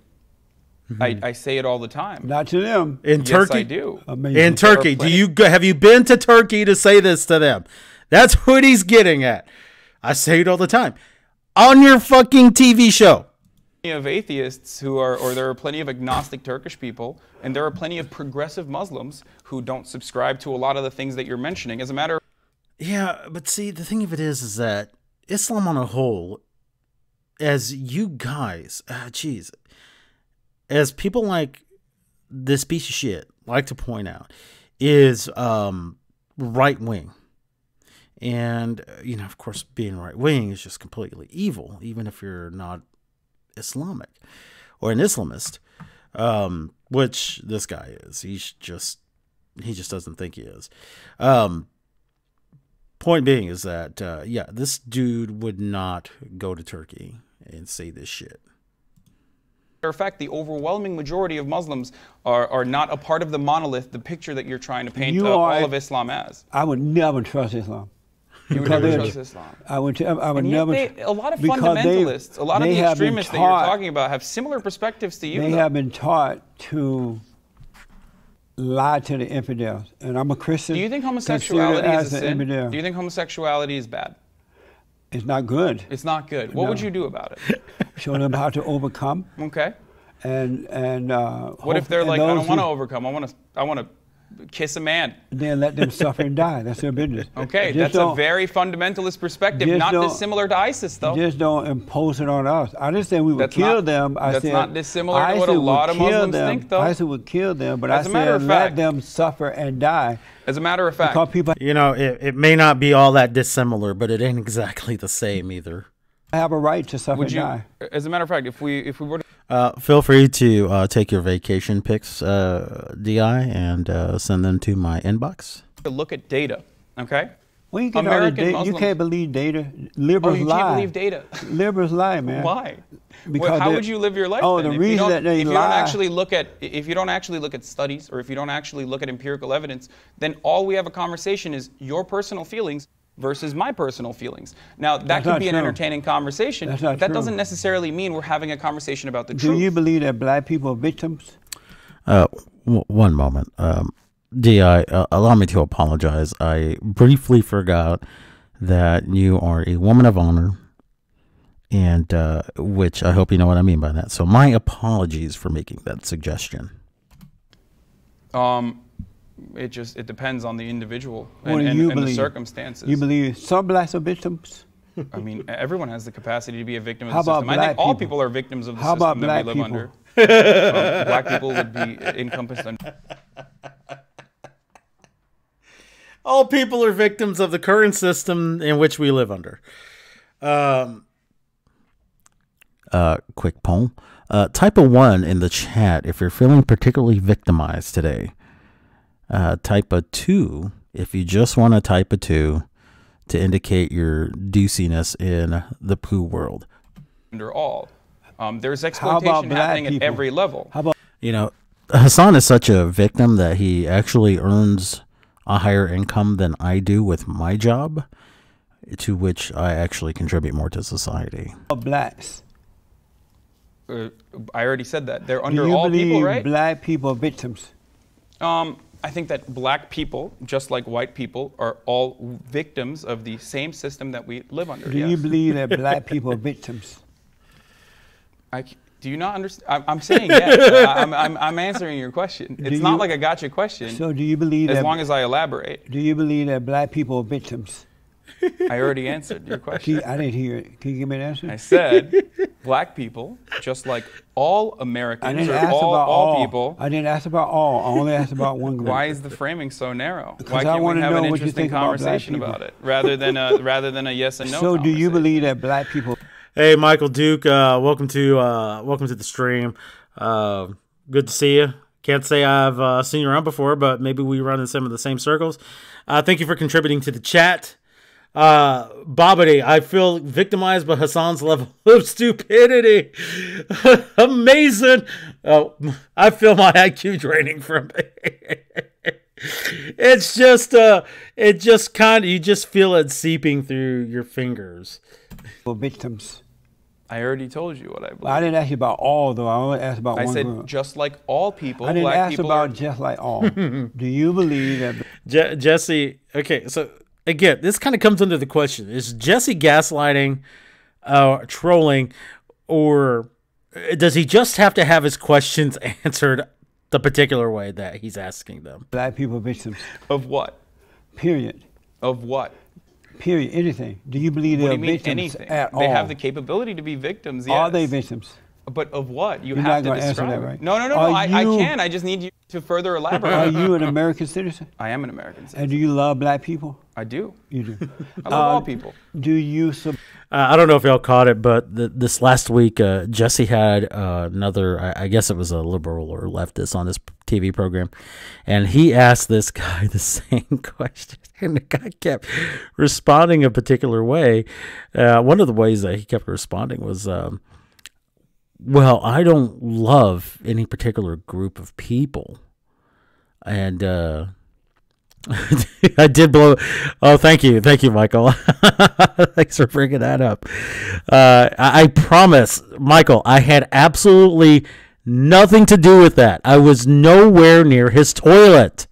I say it all the time. Not to them. In Yes, Turkey, I do. Amazing. in Turkey, There are have you been to Turkey to say this to them? That's what he's getting at. I say it all the time on your fucking TV show. Of atheists who are, or there are plenty of agnostic Turkish people, and there are plenty of progressive Muslims who don't subscribe to a lot of the things that you're mentioning. As a matter of Yeah, but see, the thing of it is that Islam on a whole, as you guys, as people like this piece of shit like to point out, is right wing. And, of course, being right wing is just completely evil, even if you're not Islamic or an Islamist, which this guy is. He just doesn't think he is. Point being is that, this dude would not go to Turkey and say this shit. matter of fact, the overwhelming majority of Muslims are not a part of the monolith, the picture that you're trying to paint all of Islam as. I would never trust Islam. You would never trust Islam. I would And never. yet a lot of because fundamentalists, a lot of they the have been extremists that you're taught- talking about have similar perspectives to you. They though. have been taught to lie to the infidels, and I'm a Christian. Do you think considered homosexuality as is a an sin? infidel. Do you think homosexuality is bad? It's not good. It's not good. What No. would you do about it? Show them how to overcome. Okay. And What if they're like, I don't want to overcome. I want to kiss a man. Then let them suffer and die. That's their business. Okay, Just that's a don't- very fundamentalist perspective, just not don't- dissimilar to ISIS, though. Just don't impose it on us. I didn't say we would That's kill not- them. I that's said not dissimilar to ISIS what a would lot of kill Muslims them. think, though. ISIS would kill them, but As I a matter said of let fact- them suffer and die. As a matter of fact, Because people You know, it may not be all that dissimilar, but it ain't exactly the same either. have a right to suffer would and you? die. As a matter of fact, if we were to Feel free to take your vacation pics, DI, and send them to my inbox. look at data, okay? When you get all the American data, you Muslims- can't believe data. Oh, Liberals you lie. can't believe data. Liberals lie, man. Why? Because How they- would you live your life? Oh, then? the If you reason don't- that they if you lie. don't actually look at if you don't actually look at studies, or if you don't actually look at empirical evidence, then all we have a conversation is your personal feelings versus my personal feelings. Now that That's could not be an true. entertaining conversation, That's but not that true. doesn't necessarily mean we're having a conversation about the Do truth. you believe that black people are victims? One moment. DI, allow me to apologize. I briefly forgot that you are a woman of honor, and which I hope you know what I mean by that. So my apologies for making that suggestion. It depends on the individual What do and, you and the believe? circumstances. You believe some blacks are victims? I mean, everyone has the capacity to be a victim of How the about system. I black think all people? people are victims of the How about system that we black live people? under. Black people would be encompassed under. All people are victims of the current system in which we live under. Quick poll. Type a 1 in the chat if you're feeling particularly victimized today. Type a 2 if you just want to type a 2 to indicate your deuciness in the poo world. Under all. There's How exploitation about black happening at people? every level. How about You know, Hassan is such a victim that he actually earns a higher income than I do with my job, to which I actually contribute more to society. blacks? I already said that. They're Do under you all believe people, right? black people are victims? I think that black people, just like white people, are all victims of the same system that we live under. Do yes. you believe that black people are victims? Do you not understand? I'm saying yes. I'm answering your question. It's not you- like a gotcha question. So do you believe as that? long as I elaborate. Do you believe that black people are victims? I already answered your question. I didn't hear it. Can you give me an answer? I said black people, just like all I Americans didn't or ask all about all. people. I didn't ask about all. I only asked about one group. Why is the framing so narrow? Because Why I can't we wanna have know an what you interesting think about black conversation people. about it rather than a yes and no? So do you conversation? believe that black people? Hey, Michael Duke, welcome to the stream. Good to see you. Can't say I've seen you around before, but maybe we run in some of the same circles. Thank you for contributing to the chat. Bobbity, I feel victimized by Hassan's level of stupidity. Amazing. Oh, I feel my IQ draining from it. It's just, you just feel it seeping through your fingers. Victims. I already told you what I believe. Well, I didn't ask you about all, though. I only asked about I one said group. just like all people, I didn't black ask people about are. just like all. Do you believe that? Jesse, okay, so again, this kind of comes under the question. Is Jesse gaslighting, trolling, or does he just have to have his questions answered the particular way that he's asking them? Black people are victims. Of what? Period. Of what? Period. Anything. Do you believe What do they're you mean victims anything? at all? They have the capability to be victims. Yes. Are they victims? But of what? You You're have not to gonna answer describe that, it. right? No. Are I you- can. I just need you to further elaborate. Are you an American citizen? I am an American citizen. And do you love black people? I do. You do. I love all people. Do you? I don't know if y'all caught it, but this last week, Jesse had another, I guess it was a liberal or leftist on his TV program, and he asked this guy the same question, and the guy kept responding a particular way. One of the ways that he kept responding was, well, I don't love any particular group of people. And I did blow. Oh, thank you, Michael. Thanks for bringing that up. I promise, Michael, I had absolutely nothing to do with that. I was nowhere near his toilet.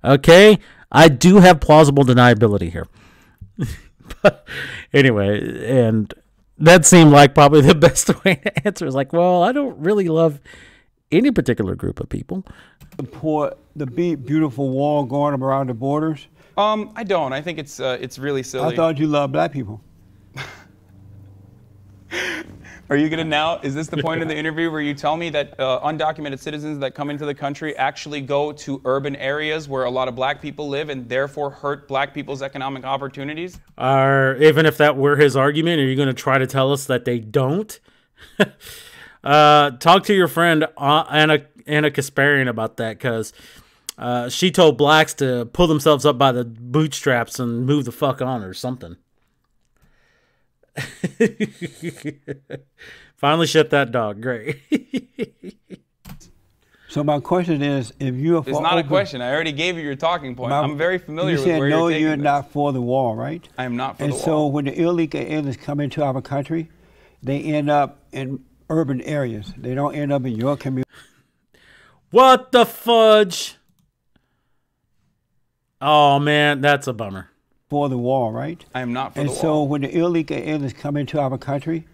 Okay, I do have plausible deniability here. But anyway, and that seemed like probably the best way to answer. Is like, well, I don't really love any particular group of people. Support the big, beautiful wall going up around the borders? I don't. I think it's really silly. I thought you loved black people. Are you gonna now? Is this the point of the interview where you tell me that undocumented citizens that come into the country actually go to urban areas where a lot of black people live and therefore hurt black people's economic opportunities? Even if that were his argument, are you going to try to tell us that they don't? Talk to your friend Anna Kasparian about that, because she told blacks to pull themselves up by the bootstraps and move the fuck on or something. Finally shut that dog. Great. So my question is, if you are for It's not a open- question. I already gave you your talking point. I'm very familiar you with said where no, you're taking you're this. not for the wall, right? I am not for And the so wall. when the illegal aliens come into our country, they end up in urban areas. They don't end up in your community. What the fudge? Oh, man, that's a bummer. For the wall, right? I am not for And the so wall. when the illegal aliens come into our country,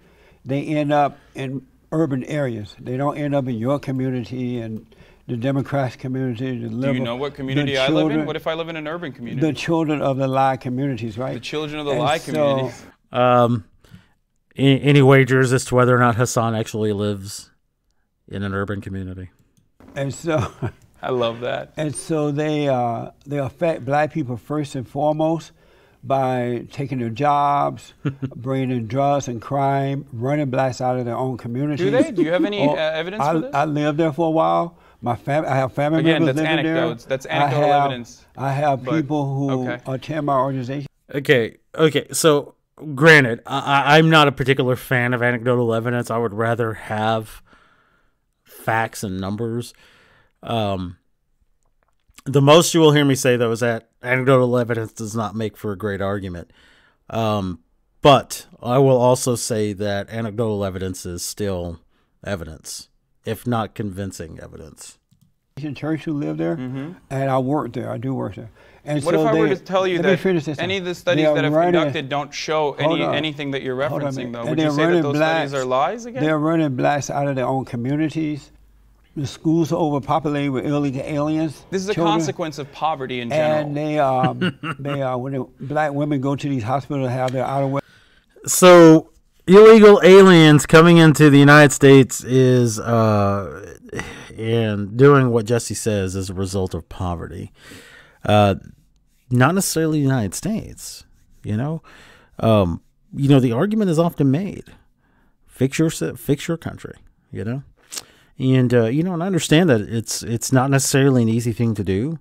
they end up in urban areas. They don't end up in your community and the Democrats community, the Do liberal. you know what community I live in? What if I live in an urban community? The children of the lie communities, right? The children of the And lie so- communities. Any wagers as to whether or not Hassan actually lives in an urban community? And so, I love that. and so they affect black people first and foremost by taking their jobs, bringing in drugs and crime, running blacks out of their own communities. Do they? Do you have any Oh, evidence for this? I lived there for a while. I have family Again, members that's living there. anecdotes. That's anecdotal evidence. I have But- people who okay. attend my organization. Okay. So, granted, I'm not a particular fan of anecdotal evidence. I would rather have facts and numbers. The most you will hear me say, though, is that anecdotal evidence does not make for a great argument. But I will also say that anecdotal evidence is still evidence, if not convincing evidence. Church who live there, and I work there. I do work there. And Mm-hmm. What so if I were they- to tell you let me that finish this. any of the They studies are that have running- conducted don't show Hold on. anything that you're Hold on a referencing, minute. though? And Would you they're say that running those blacks- studies are lies again? They're running blacks out of their own communities. The schools are overpopulated with illegal aliens. This is a children. consequence of poverty in general. And they when the black women go to these hospitals, have their outerwear. So, illegal aliens coming into the United States is, and doing what Jesse says, is a result of poverty. Not necessarily the United States, the argument is often made. Fix your country, And, and I understand that it's not necessarily an easy thing to do,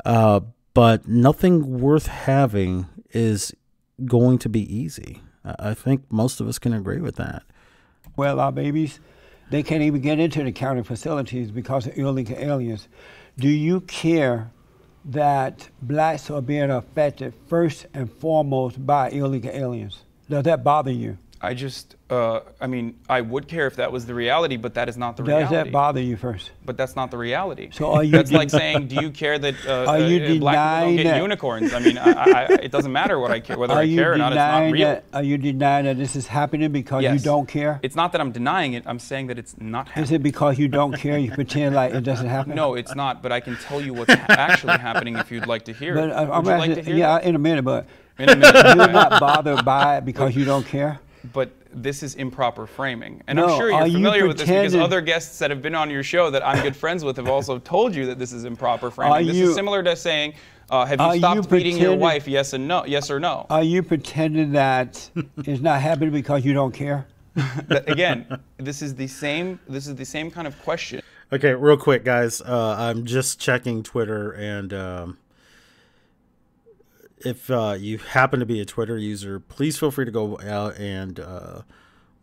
but nothing worth having is going to be easy. I think most of us can agree with that. Well, our babies, they can't even get into the county facilities because of illegal aliens. Do you care that blacks are being affected first and foremost by illegal aliens? Does that bother you? I just, I would care if that was the reality, but that is not the Does reality. that bother you first? But that's not the reality. So are you That's like saying, do you care that Are you black people don't denying get that- unicorns? I mean, it doesn't matter what I care, whether Are I you care or not. It's not denying real. that? Are you denying that this is happening because you Yes. don't care? It's not that I'm denying it. I'm saying that it's not Is happening. it because you don't care? You pretend like it doesn't happen? No, it's not. But I can tell you what's actually happening if you'd like to hear But it. I'm Would you like asking, to hear yeah, that? in a minute. But In a minute. you're okay. not bothered by it because you don't care. But this is improper framing. And No, I'm sure are you're you familiar with this because pretending- other guests that have been on your show that I'm good friends with have also told you that this is improper Are framing. This you- is similar to saying, have are you you stopped beating your pretending- wife, yes or no? Are you pretending that it's not happening because you don't care? Again, this is the same kind of question. Okay, real quick, guys. I'm just checking Twitter, and if you happen to be a Twitter user, please feel free to go out and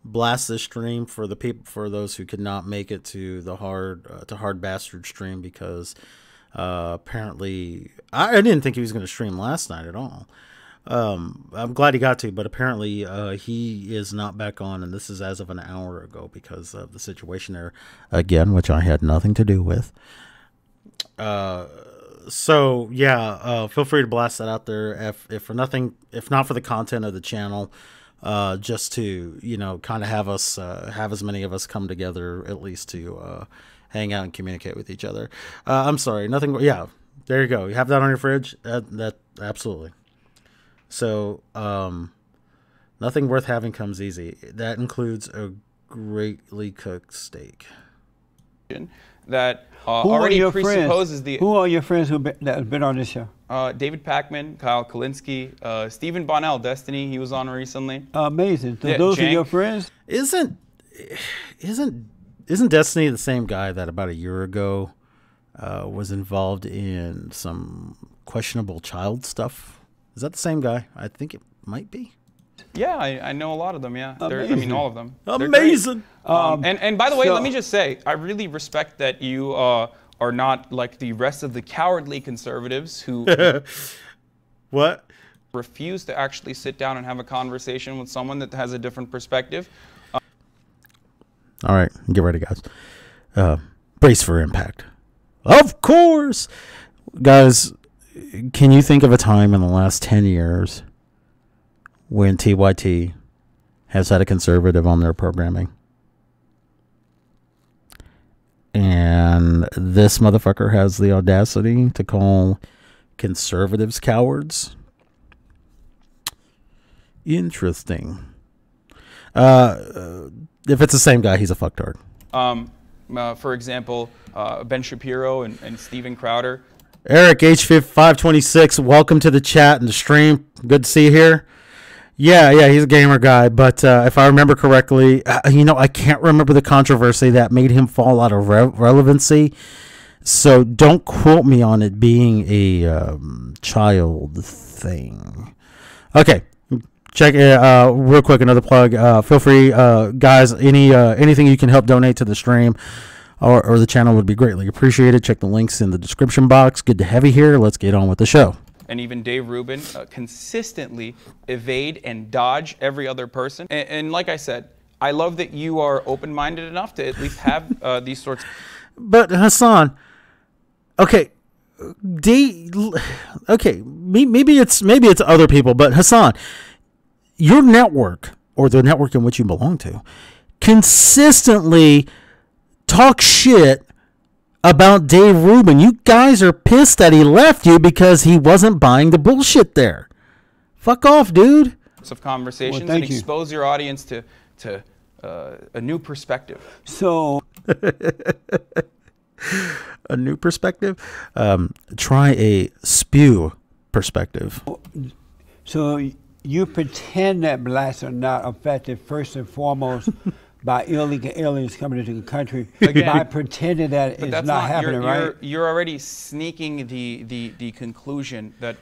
blast this stream for the people, for those who could not make it to the hard bastard stream, because apparently I didn't think he was going to stream last night at all. I'm glad he got to, but apparently he is not back on, and this is as of an hour ago because of the situation there again, which I had nothing to do with. So yeah, feel free to blast that out there. If for nothing, if not for the content of the channel, just to kind of have us have as many of us come together at least to hang out and communicate with each other. I'm sorry, nothing. Yeah, there you go. You have that on your fridge. That absolutely. So, nothing worth having comes easy. That includes a greatly cooked steak. That already presupposes the. Who are your friends that have been on this show? David Packman, Kyle Kalinske, Stephen Bonnell, Destiny. He was on recently. Amazing. So Yeah, those Jank. are your friends? Isn't Destiny the same guy that about a year ago was involved in some questionable child stuff? Is that the same guy? I think it might be. Yeah, I know a lot of them. Yeah, I mean Amazing. all of them. They're great. Amazing. And by the way, so- let me just say, I really respect that you are not like the rest of the cowardly conservatives who What? refuse to actually sit down and have a conversation with someone that has a different perspective. All right, get ready, guys. Brace for impact. Of course. Guys, can you think of a time in the last 10 years when TYT has had a conservative on their programming? And this motherfucker has the audacity to call conservatives cowards? Interesting. If it's the same guy, he's a fucktard. For example, Ben Shapiro and Steven Crowder. Eric H526, welcome to the chat and the stream. Good to see you here. Yeah, he's a gamer guy, but if I remember correctly, I can't remember the controversy that made him fall out of relevancy. So don't quote me on it being a child thing. Okay, check it real quick. Another plug. Feel free, guys. Anything you can help donate to the stream or the channel would be greatly appreciated. Check the links in the description box. Good to have you here. Let's get on with the show. And even Dave Rubin consistently evade and dodge every other person. And like I said, I love that you are open-minded enough to at least have these sorts. But Hassan, okay, maybe it's other people, but Hassan, your network or the network in which you belong to consistently talk shit about Dave Rubin. You guys are pissed that he left you because he wasn't buying the bullshit there. Fuck off, dude. Of conversations Well, and thank you. expose your audience to a new perspective. So, A new perspective. Try a spew perspective. so you pretend that blacks are not affected first and foremost by illegal aliens coming into the country Again, by pretending that But it's that's not happening, right? You're already sneaking the conclusion that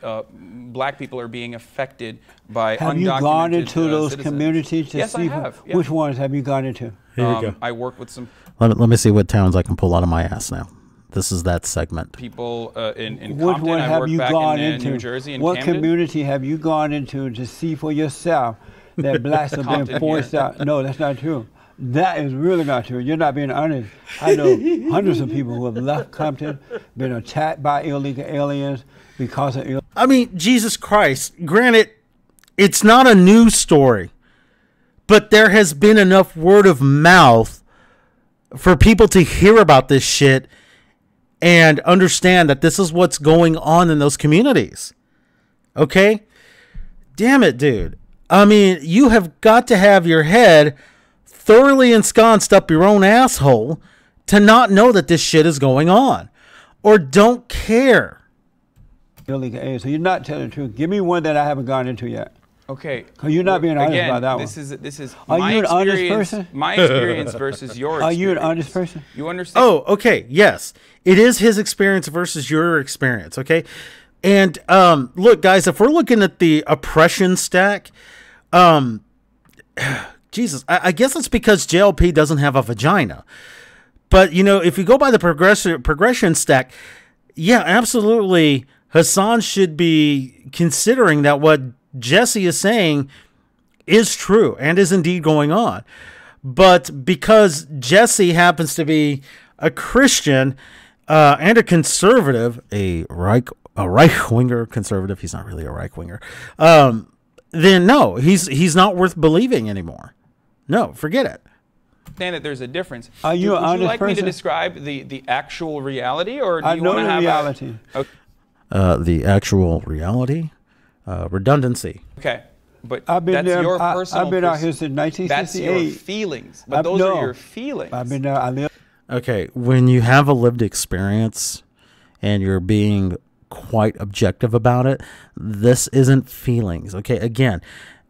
black people are being affected by Have you undocumented gone into those citizens. communities to Yes, see I have. Yeah. which ones have you gone into? Here you go. I work with some Let me see what towns I can pull out of my ass now. This is that segment. people in Which Compton. one I have work you back gone in into? New Jersey and What Camden. community have you gone into to see for yourself that blacks have been Compton, forced yeah. out? No, that's not true. That is really not true. You're not being honest. I know hundreds of people who have left Compton, been attacked by illegal aliens because of I mean, Jesus Christ. Granted, it's not a news story, but there has been enough word of mouth for people to hear about this shit and understand that this is what's going on in those communities. Okay? Damn it, dude. I mean, you have got to have your head thoroughly ensconced up your own asshole to not know that this shit is going on or don't care. illegal aliens. So you're not telling the truth. Give me one that I haven't gone into yet. Okay. Because you're not being honest Again, about that this one. is Are my you an honest experience. person? My experience versus your Are experience. you an honest person? You understand? Oh, okay. Yes. It is his experience versus your experience. Okay. And look, guys, if we're looking at the oppression stack, Jesus, I guess it's because JLP doesn't have a vagina. But, if you go by the progression stack, yeah, absolutely, Hassan should be considering that what Jesse is saying is true and is indeed going on. But because Jesse happens to be a Christian and a conservative, a right-winger conservative, he's not really a right-winger, then no, he's not worth believing anymore. No, forget it. understand that there's a difference. Are you an Would you honest like me to person? describe the actual reality, or do I you know want to the have reality. The actual reality, redundancy. Okay, but I've been that's there. your personal. I've been out here since That's your 1968. feelings, but those are your feelings. I've been there. I live. Okay, when you have a lived experience and you're being quite objective about it, this isn't feelings. Okay, again,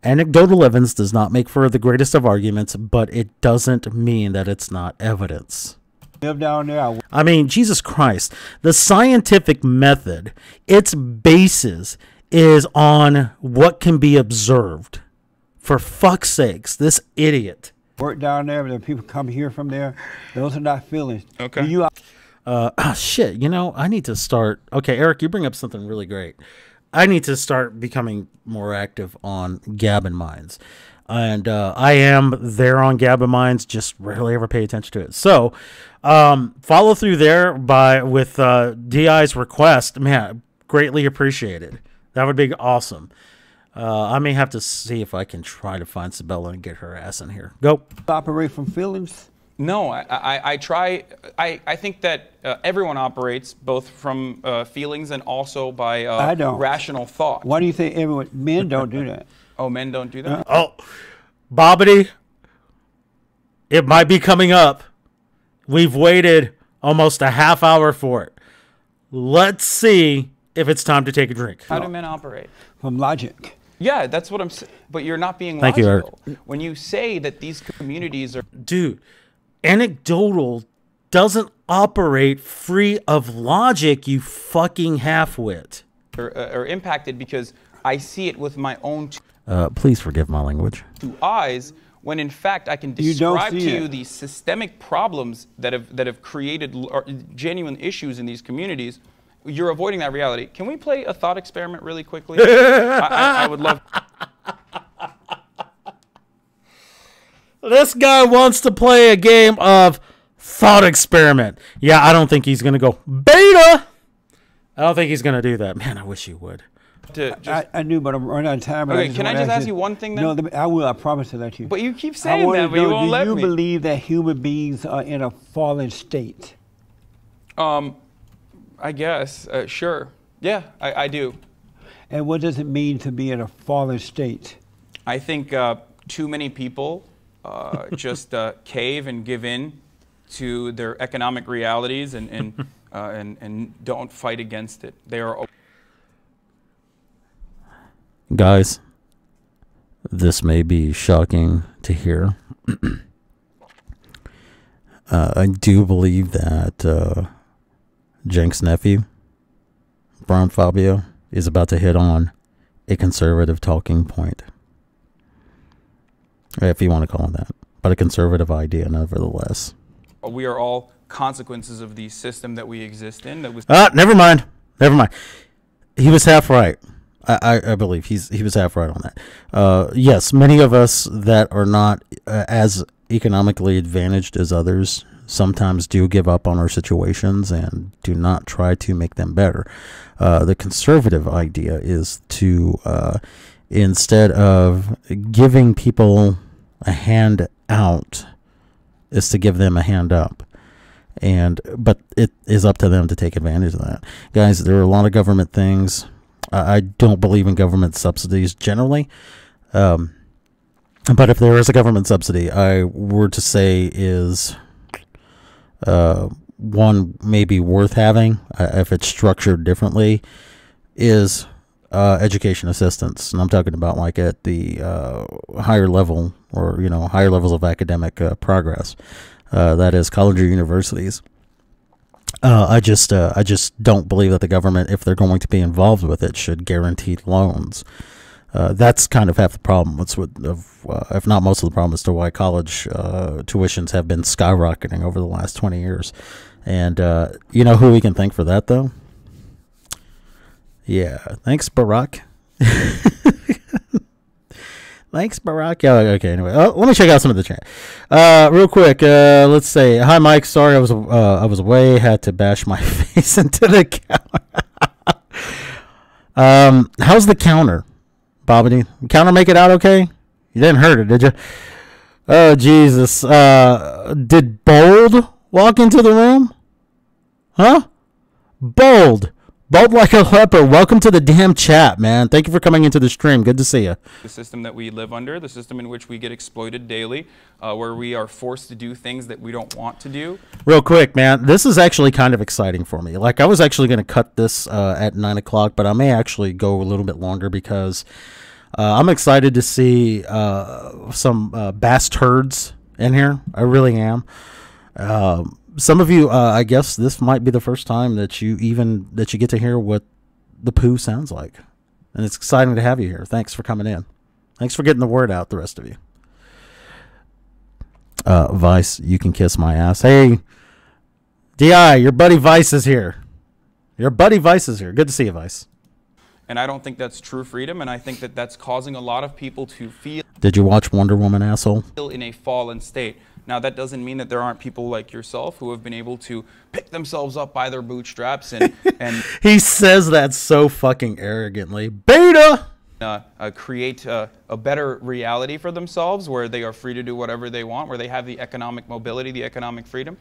anecdotal evidence does not make for the greatest of arguments, but it doesn't mean that it's not evidence. Live down there. I mean, Jesus Christ, the scientific method, its basis is on what can be observed. For fuck's sakes, this idiot. Work down there, but people come here from there. Those are not feelings. Okay. Do you Shit, you know, I need to start. Okay, Eric, you bring up something really great. I need to start becoming more active on Gabbin Minds. And I am there on Gabbin Minds, just rarely ever pay attention to it. So, follow through there with DI's request. Man, greatly appreciated. That would be awesome. I may have to see if I can try to find Sabella and get her ass in here. Go. operate from feelings? No, I try. I think that everyone operates both from feelings and also by I don't. rational thought. Why do you think everyone men don't do that? Oh, men don't do that? Oh, Bobbity, it might be coming up. We've waited almost a half hour for it. Let's see if it's time to take a drink. How do men operate? From logic. Yeah, that's what I'm saying. But you're not being Thank you, Eric. logical. When you say that these communities are Dude, anecdotal doesn't operate free of logic, you fucking half-wit. are impacted because I see it with my own Please forgive my language. two eyes, when in fact I can You don't describe to see you it. the systemic problems that have created genuine issues in these communities. You're avoiding that reality. Can we play a thought experiment really quickly? I would love. This guy wants to play a game of thought experiment. Yeah, I don't think he's going to go beta. I don't think he's going to do that. Man, I wish he would. To just, I knew, but I'm running out of time. But Okay, can I just ask you one thing then? No, I will. I promise to let you. but you keep I saying wanna that, but you know, won't let do you me. believe that human beings are in a fallen state? I guess. Sure. Yeah, I do. And what does it mean to be in a fallen state? I think too many people just cave and give in to their economic realities and don't fight against it. They are. Guys, this may be shocking to hear. I do believe that Jenk's nephew, Brown Fabio, is about to hit on a conservative talking point. If you want to call it that. But a conservative idea, nevertheless. We are all consequences of the system that we exist in. That was. Never mind. Never mind. He was half right. I believe he was half right on that. Yes, many of us that are not as economically advantaged as others sometimes do give up on our situations and do not try to make them better. The conservative idea is to, instead of giving people a hand out, is to give them a hand up. But it is up to them to take advantage of that. Guys, there are a lot of government things. I don't believe in government subsidies generally. But if there is a government subsidy, I were to say is one maybe worth having, if it's structured differently, is education assistance. And I'm talking about like at the higher level, or higher levels of academic progress. That is college or universities. I just don't believe that the government, if they're going to be involved with it, should guarantee loans. That's kind of half the problem. If not most of the problem, as to why college tuitions have been skyrocketing over the last 20 years. And you know who we can thank for that, though? Yeah, thanks, Barack. Thanks, Barack. Yeah, okay, anyway. Let me check out some of the chat. Real quick, let's say, hi, Mike. Sorry, I was away. Had to bash my face into the counter. How's the counter, Bobbity? Counter make it out okay? You didn't hurt it, did you? Oh, Jesus. Did Bold walk into the room? Huh? Bold. Bold like a leopard. Welcome to the damn chat, man. Thank you for coming into the stream. Good to see you. The system that we live under, the system in which we get exploited daily, where we are forced to do things that we don't want to do. Real quick, man. This is actually kind of exciting for me. Like, I was actually going to cut this at 9 o'clock, but I may actually go a little bit longer because I'm excited to see some bass turds in here. I really am. Some of you, I guess this might be the first time that you get to hear what the poo sounds like. And it's exciting to have you here. Thanks for coming in. Thanks for getting the word out, the rest of you. Vice, you can kiss my ass. Hey, DI, your buddy Vice is here. Your buddy Vice is here. Good to see you, Vice. And I don't think that's true freedom, and I think that that's causing a lot of people to feel Did you watch Wonder Woman, asshole? in a fallen state. Now, that doesn't mean that there aren't people like yourself who have been able to pick themselves up by their bootstraps and He says that so fucking arrogantly. Beta! create a better reality for themselves where they are free to do whatever they want, where they have the economic mobility, the economic freedom.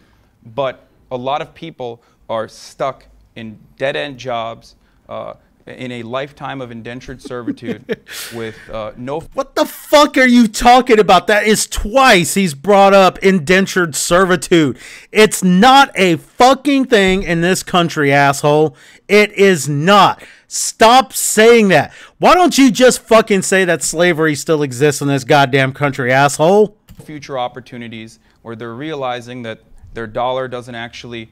But a lot of people are stuck in dead-end jobs, in a lifetime of indentured servitude with no... What the fuck are you talking about? That is twice he's brought up indentured servitude. It's not a fucking thing in this country, asshole. It is not. Stop saying that. Why don't you just fucking say that slavery still exists in this goddamn country, asshole? Future opportunities where they're realizing that their dollar doesn't actually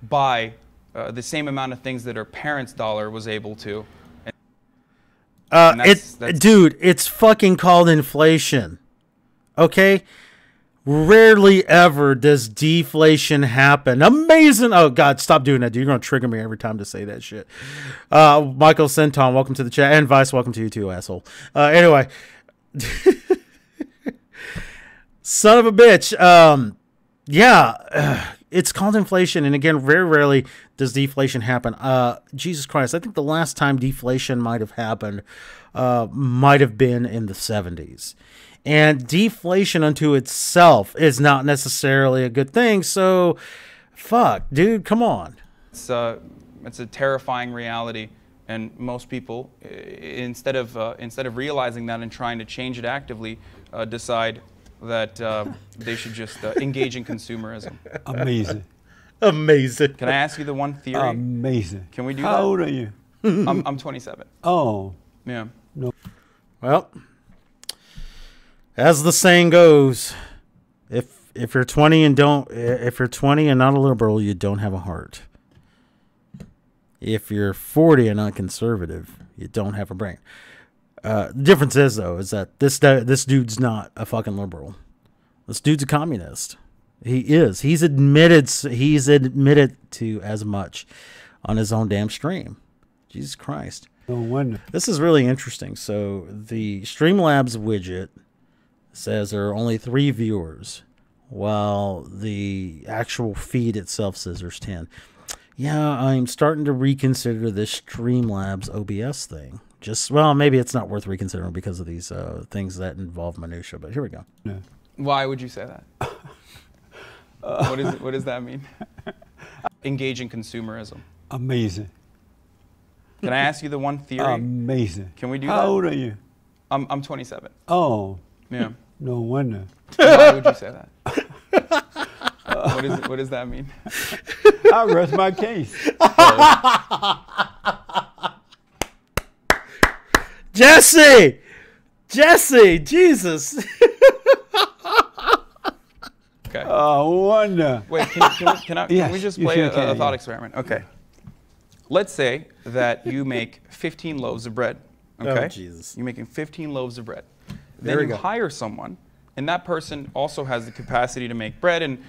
buy the same amount of things that our parents' dollar was able to. Dude, it's fucking called inflation. Okay? Rarely ever does deflation happen. Amazing. Oh, God, stop doing that, dude. You're going to trigger me every time to say that shit. Michael Senton, welcome to the chat. And Vice, welcome to you too, asshole. Anyway. Son of a bitch. Yeah. It's called inflation, and again, very rarely does deflation happen. Jesus Christ, I think the last time deflation might have happened might have been in the 70s. And deflation unto itself is not necessarily a good thing, so fuck, dude, come on. It's a terrifying reality, and most people, instead of realizing that and trying to change it actively, decide that they should just engage in consumerism. Amazing. Amazing. Can I ask you the one theory? Amazing. Can we do that? How old are you? I'm 27. Oh. Yeah. No. Well, as the saying goes, if you're 20 and not a liberal, you don't have a heart. If you're 40 and not conservative, you don't have a brain. The difference is, though, is that this dude's not a fucking liberal. This dude's a communist. He is. He's admitted to as much on his own damn stream. Jesus Christ. No wonder. This is really interesting. So the Streamlabs widget says there are only 3 viewers, while the actual feed itself says there's 10. Yeah, I'm starting to reconsider this Streamlabs OBS thing. Well, maybe it's not worth reconsidering because of these things that involve minutia, but here we go. No. Why would you say that? What does that mean? Engage in consumerism. Amazing. Can I ask you the one theory? Amazing. Can we do How that? old are you? I'm 27. Oh. Yeah. No wonder. Why would you say that? What does that mean? I rest my case. Jesse, Jesus. Okay. Wonder. Wait, can Yes, we just you play sure a can, thought yeah. experiment? Okay. Let's say that you make 15 loaves of bread. Okay. Oh, Jesus. You're making 15 loaves of bread. There Then we you go. hire someone, and that person also has the capacity to make bread, and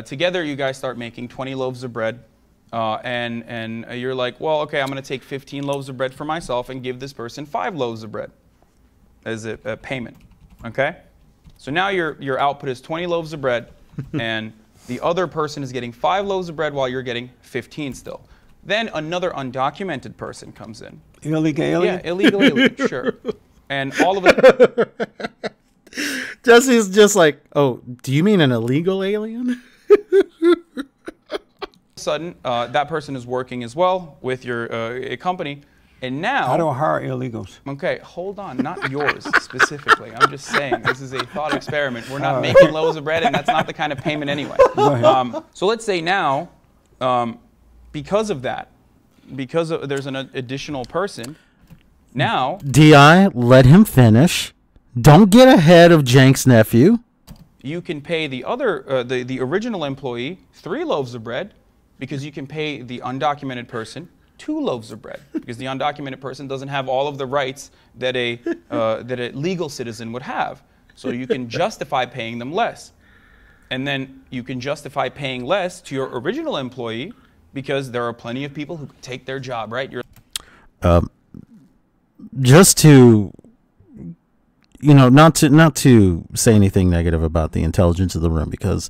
together you guys start making 20 loaves of bread. And you're like, well, okay, I'm going to take 15 loaves of bread for myself and give this person 5 loaves of bread as a payment. Okay? So now your output is 20 loaves of bread, and the other person is getting 5 loaves of bread while you're getting 15 still. Then another undocumented person comes in. Illegal alien? Yeah, illegal alien, sure. And all of it. Jesse's just like, oh, do you mean an illegal alien? Sudden, that person is working as well with your company, and now I don't hire illegals. Okay, hold on, not yours specifically. I'm just saying this is a thought experiment. We're not making loaves of bread, and that's not the kind of payment anyway. Go ahead. So let's say now, because of that, there's an additional person. Now, Di, let him finish. Don't get ahead of Jank's nephew. you can pay the other, the original employee 3 loaves of bread, because you can pay the undocumented person 2 loaves of bread, because the undocumented person doesn't have all of the rights that a legal citizen would have. So you can justify paying them less. And then you can justify paying less to your original employee because there are plenty of people who take their job, right? Just to, not to say anything negative about the intelligence of the room, because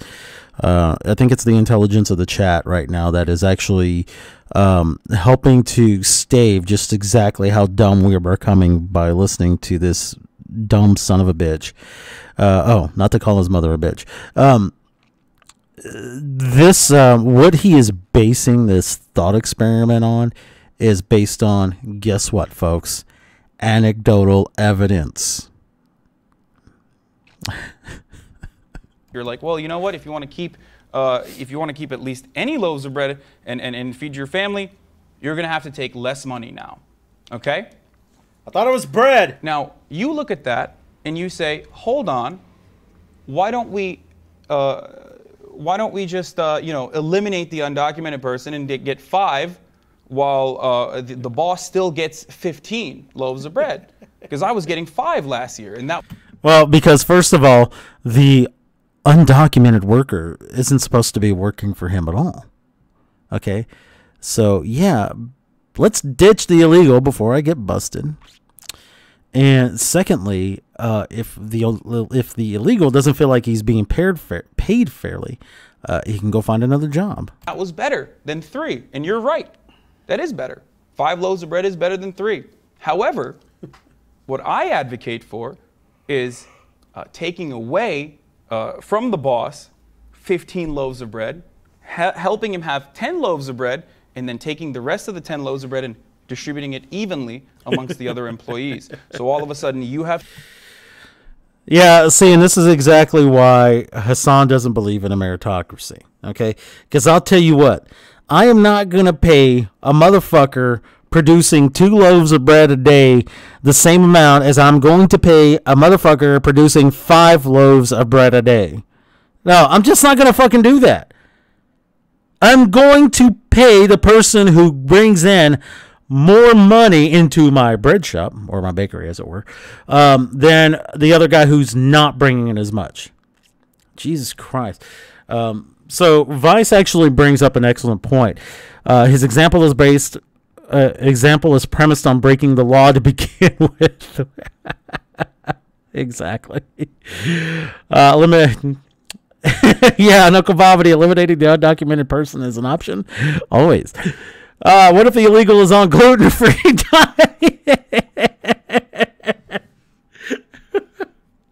I think it's the intelligence of the chat right now that is actually helping to stave just exactly how dumb we are becoming by listening to this dumb son of a bitch. Not to call his mother a bitch. What he is basing this thought experiment on is based on, guess what, folks? Anecdotal evidence. You're like, well, you know what? If you want to keep at least any loaves of bread and feed your family, you're going to have to take less money now. Okay? I thought it was bread. Now, you look at that and you say, hold on, why don't we just eliminate the undocumented person and get 5 while the boss still gets 15 loaves of bread? Because I was getting 5 last year, and that. Well, because first of all, the undocumented worker isn't supposed to be working for him at all. Okay, so yeah, let's ditch the illegal before I get busted. And secondly, if the illegal doesn't feel like he's being paid fairly, he can go find another job. That was better than 3, and you're right. That is better. 5 loaves of bread is better than 3. However, what I advocate for is taking away from the boss 15 loaves of bread, helping him have 10 loaves of bread, and then taking the rest of the 10 loaves of bread and distributing it evenly amongst the other employees. So all of a sudden you have... Yeah, see, and this is exactly why Hassan doesn't believe in a meritocracy, okay? Because I'll tell you what, I am not going to pay a motherfucker producing 2 loaves of bread a day the same amount as I'm going to pay a motherfucker producing 5 loaves of bread a day. No, I'm just not going to fucking do that. I'm going to pay the person who brings in more money into my bread shop, or my bakery as it were, than the other guy who's not bringing in as much. Jesus Christ. So Vice actually brings up an excellent point. His example is premised on breaking the law to begin with. Exactly. Yeah, no Kavavity, eliminating the undocumented person is an option. Always. What if the illegal is on gluten-free diet?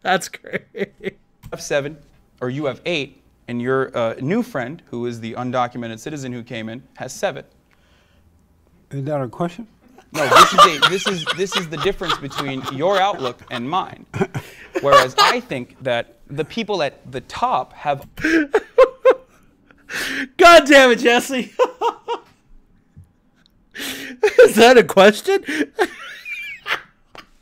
That's great. You have 7, or you have 8, and your new friend, who is the undocumented citizen who came in, has 7. Is that a question? No, this is the difference between your outlook and mine. Whereas I think that the people at the top have... God damn it, Jesse. Is that a question?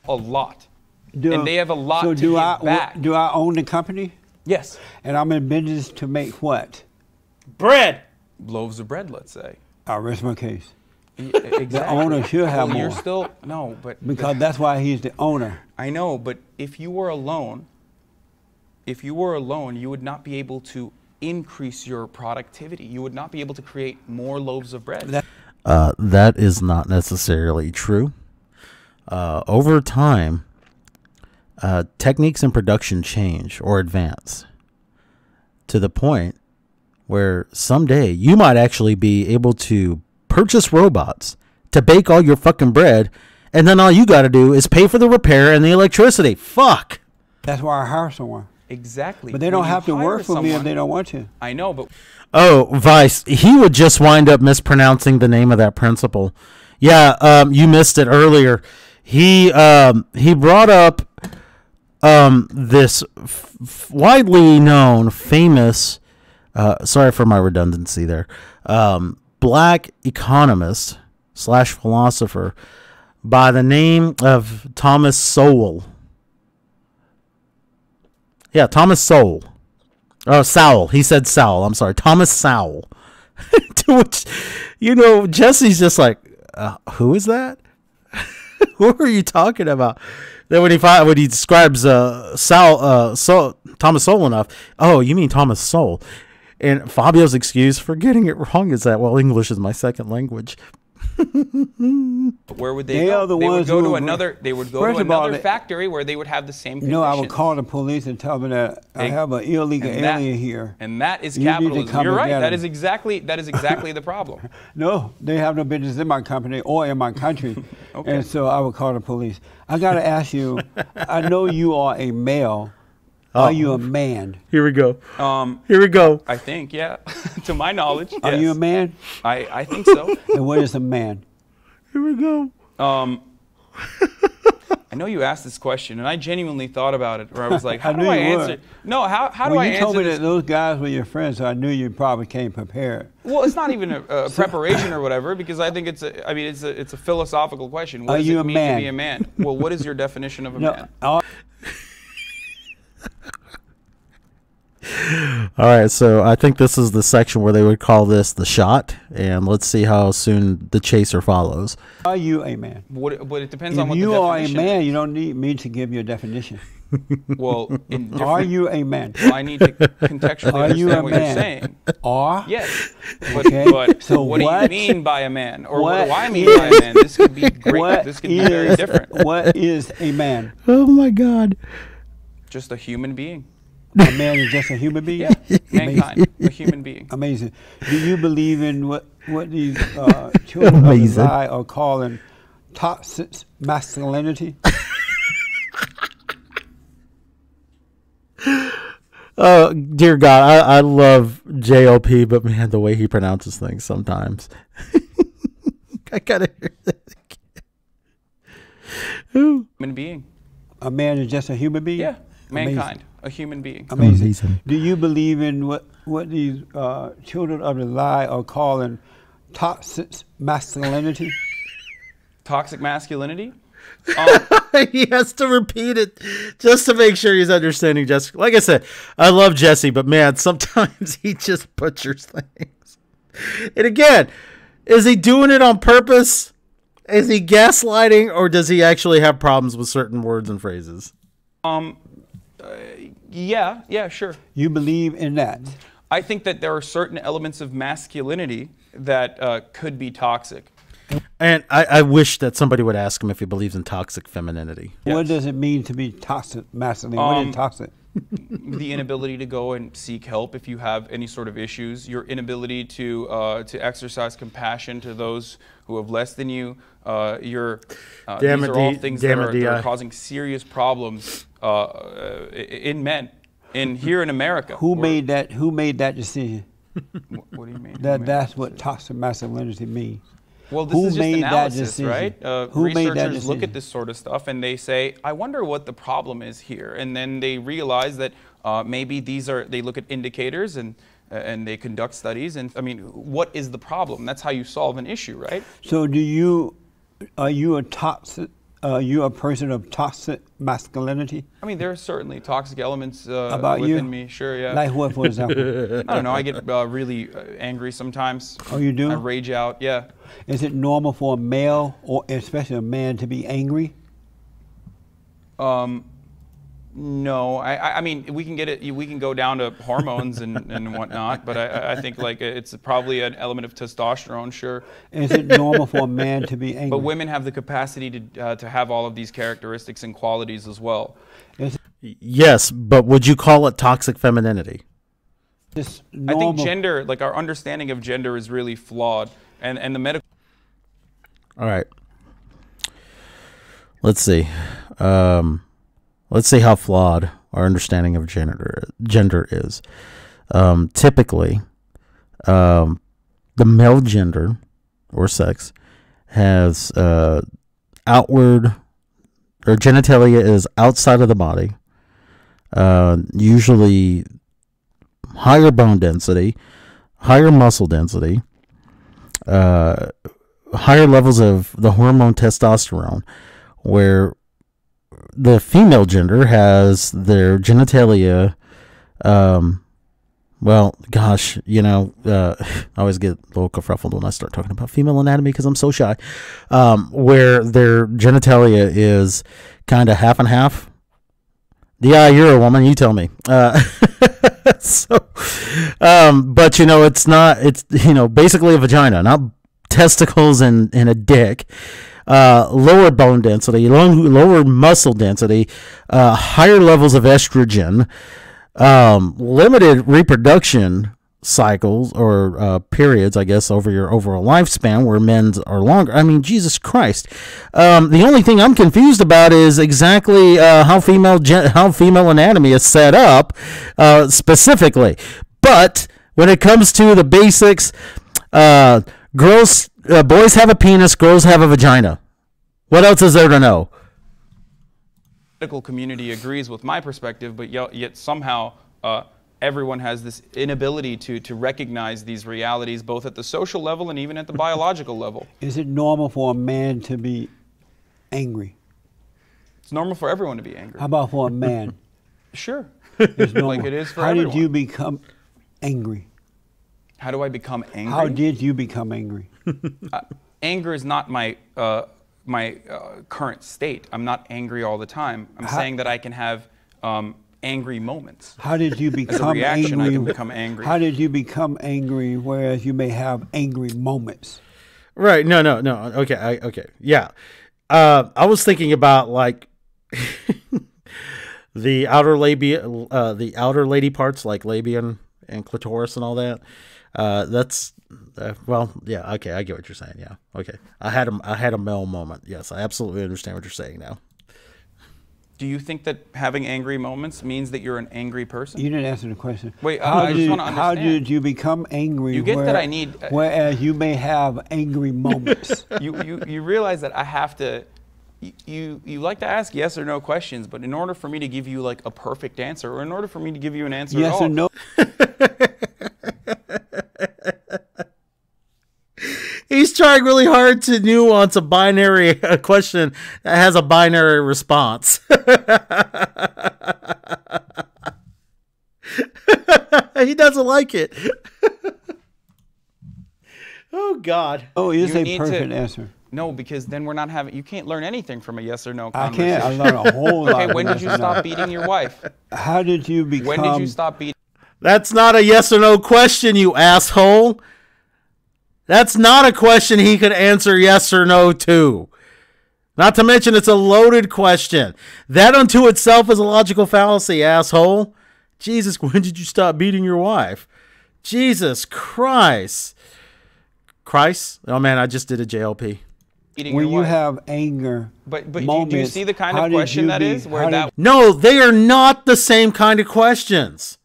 A lot. And they have a lot to give back. Do I own the company? Yes. And I'm in business to make what? Bread. Loaves of bread, let's say. I'll rest my case. Exactly. The owner should have more. You're still... No, but... Because that's why he's the owner. I know, but if you were alone, you would not be able to increase your productivity. You would not be able to create more loaves of bread. That is not necessarily true. Over time, techniques in production change or advance to the point where someday you might actually be able to purchase robots to bake all your fucking bread, and then all you got to do is pay for the repair and the electricity. Fuck. That's why I hire someone. Exactly. But they don't When you have to hire work for me if someone- they don't want to. I know, but Oh, Vice. He would just wind up mispronouncing the name of that principal. Yeah, you missed it earlier. He brought up this widely known, famous. Sorry for my redundancy there. Black economist / philosopher by the name of Thomas Sowell. Yeah, Thomas Sowell. Oh, Sowell. He said Sowell. I'm sorry. Thomas Sowell. To which, Jesse's just like, who is that? Who are you talking about? Then when he describes Thomas Sowell enough, oh, you mean Thomas Sowell? And Fabio's excuse for getting it wrong is that, well, English is my second language. where would they They go? are the They would ones go who to agree. another. They would go First to of all, another they- factory where they would have the same conditions. No, I would call the police and tell them that I have an illegal and that- alien here. And that is You need to capitalism. come You're and right. get That 'em. is exactly the problem. No, they have no business in my company or in my country. Okay. And so I would call the police. I got to ask you, I know you are a male. Are you a man? Here we go. Here we go. I think, yeah. To my knowledge, Are yes. you a man? I think so. And what is a man? Here we go. I know you asked this question, and I genuinely thought about it. Where I was like, how I do knew I you would. answer? No, how do Well, I you told answer me this? that those guys were your friends, so I knew you probably came prepared. Well, it's not even a preparation or whatever, because I think it's a philosophical question. What Are does you it a mean man? to be a man? Well, what is your definition of a man? All right, so I think this is the section where they would call this the shot, and let's see how soon the chaser follows. Are you a man? But it depends on If what you the are a definition man, is. you don't need me to give you a definition. Well, in different, Are you a man? Well, I need to contextually Are you understand a what man? you're saying. Are? Yes. Okay, But so what do you what- mean by a man? Or what do what I mean by a man? This could be great. What This could be very different. What is a man? Oh my God! Just a human being. A man is just a human being? Yeah. Mankind. A human being. Amazing. Do you believe in what these children of the Amazing. lie are calling toxic masculinity? Dear God, I love JLP, but man, the way he pronounces things sometimes. I gotta hear that again. Human being. A man is just a human being? Yeah. Amazing. Mankind. A human being. Amazing. Amazing. Do you believe in what these children of the lie are calling toxic masculinity? Toxic masculinity? He has to repeat it just to make sure he's understanding Jessica. Like I said, I love Jesse, but man, sometimes he just butchers things. And again, is he doing it on purpose? Is he gaslighting, or does he actually have problems with certain words and phrases? Yeah, sure. You believe in that? I think that there are certain elements of masculinity that could be toxic. And I wish that somebody would ask him if he believes in toxic femininity. What Yes. does it mean to be toxic masculine? What is toxic? The inability to go and seek help if you have any sort of issues, your inability to exercise compassion to those who have less than you, Damn these it, are all things that damn it, are DI. causing serious problems in men, here in America. Who Where- made that decision? What do you mean? Who That made that's what toxic masculinity means. Well, this Who is just made that analysis, decision? right? Who made that Researchers look decision? at this sort of stuff and they say, I wonder what the problem is here. And then they realize that maybe they look at indicators and they conduct studies. And I mean, what is the problem? That's how you solve an issue, right? So are you a person of toxic masculinity? I mean, there are certainly toxic elements About within you? me, sure, yeah. Like what, for example? I don't know, I get really angry sometimes. Oh, you do? I rage out, yeah. Is it normal for a male, or especially a man, to be angry? No, I mean we can get it. We can go down to hormones and whatnot, but I think like it's probably an element of testosterone, sure. Is it normal for a man to be angry? But women have the capacity to have all of these characteristics and qualities as well. Is Yes, but would you call it toxic femininity? this I normal? think gender, like our understanding of gender, is really flawed, and the medical. All right. Let's see. Let's see how flawed. our understanding of gender is. Typically, the male gender or sex has outward, or genitalia is outside of the body, usually higher bone density, higher muscle density, higher levels of the hormone testosterone, where the female gender has their genitalia, well, gosh, I always get a little kerfuffled when I start talking about female anatomy because I'm so shy, where their genitalia is kind of half and half. Yeah, you're a woman, you tell me. So, but it's not, it's, basically a vagina, not testicles and a dick. Lower bone density, lower muscle density, higher levels of estrogen, limited reproduction cycles or periods, I guess, over your overall lifespan, where men's are longer. I mean, Jesus Christ. The only thing I'm confused about is exactly how female anatomy is set up specifically. But when it comes to the basics, boys have a penis, girls have a vagina. What else is there to know? The medical community agrees with my perspective, but yet somehow everyone has this inability to recognize these realities, both at the social level and even at the biological level. Is it normal for a man to be angry? It's normal for everyone to be angry. How about for a man? Sure. It's normal. Like it is for How everyone. did you become angry? How do I become angry? How did you become angry? Anger is not my current state. I'm not angry all the time. I'm saying that I can have angry moments. How did you become As a reaction, angry? I can become angry. How did you become angry, whereas you may have angry moments? Right. No. Okay. Okay. Yeah. I was thinking about like the outer labia, the outer lady parts, like labia and clitoris and all that. That's well, yeah. Okay, I get what you're saying. Yeah. Okay. I had a male moment. Yes, I absolutely understand what you're saying now. Do you think that having angry moments means that you're an angry person? You didn't answer the question. Wait, I just want to understand. How did you become angry? You get that I need. Whereas you may have angry moments. You realize that I have to. You like to ask yes or no questions, but in order for me to give you like a perfect answer, or in order for me to give you an answer yes at all, or no. He's trying really hard to nuance a question that has a binary response. He doesn't like it. Oh, God. Oh, it is You a need perfect to- answer. no, because then we're not having. You can't learn anything from a yes or no I conversation. can't. I learned a whole lot. Okay, when from did you this. stop beating your wife? How did you become? When did you stop beating? That's not a yes or no question, you asshole. That's not a question he could answer yes or no to. Not to mention it's a loaded question. That unto itself is a logical fallacy, asshole. Jesus, when did you stop beating your wife? Jesus Christ. Christ? Oh, man, I just did a JLP. Beating When your you wife? have anger But moments, do you see the kind how of did question you that be- is? Where how that did- No, they are not the same kind of questions.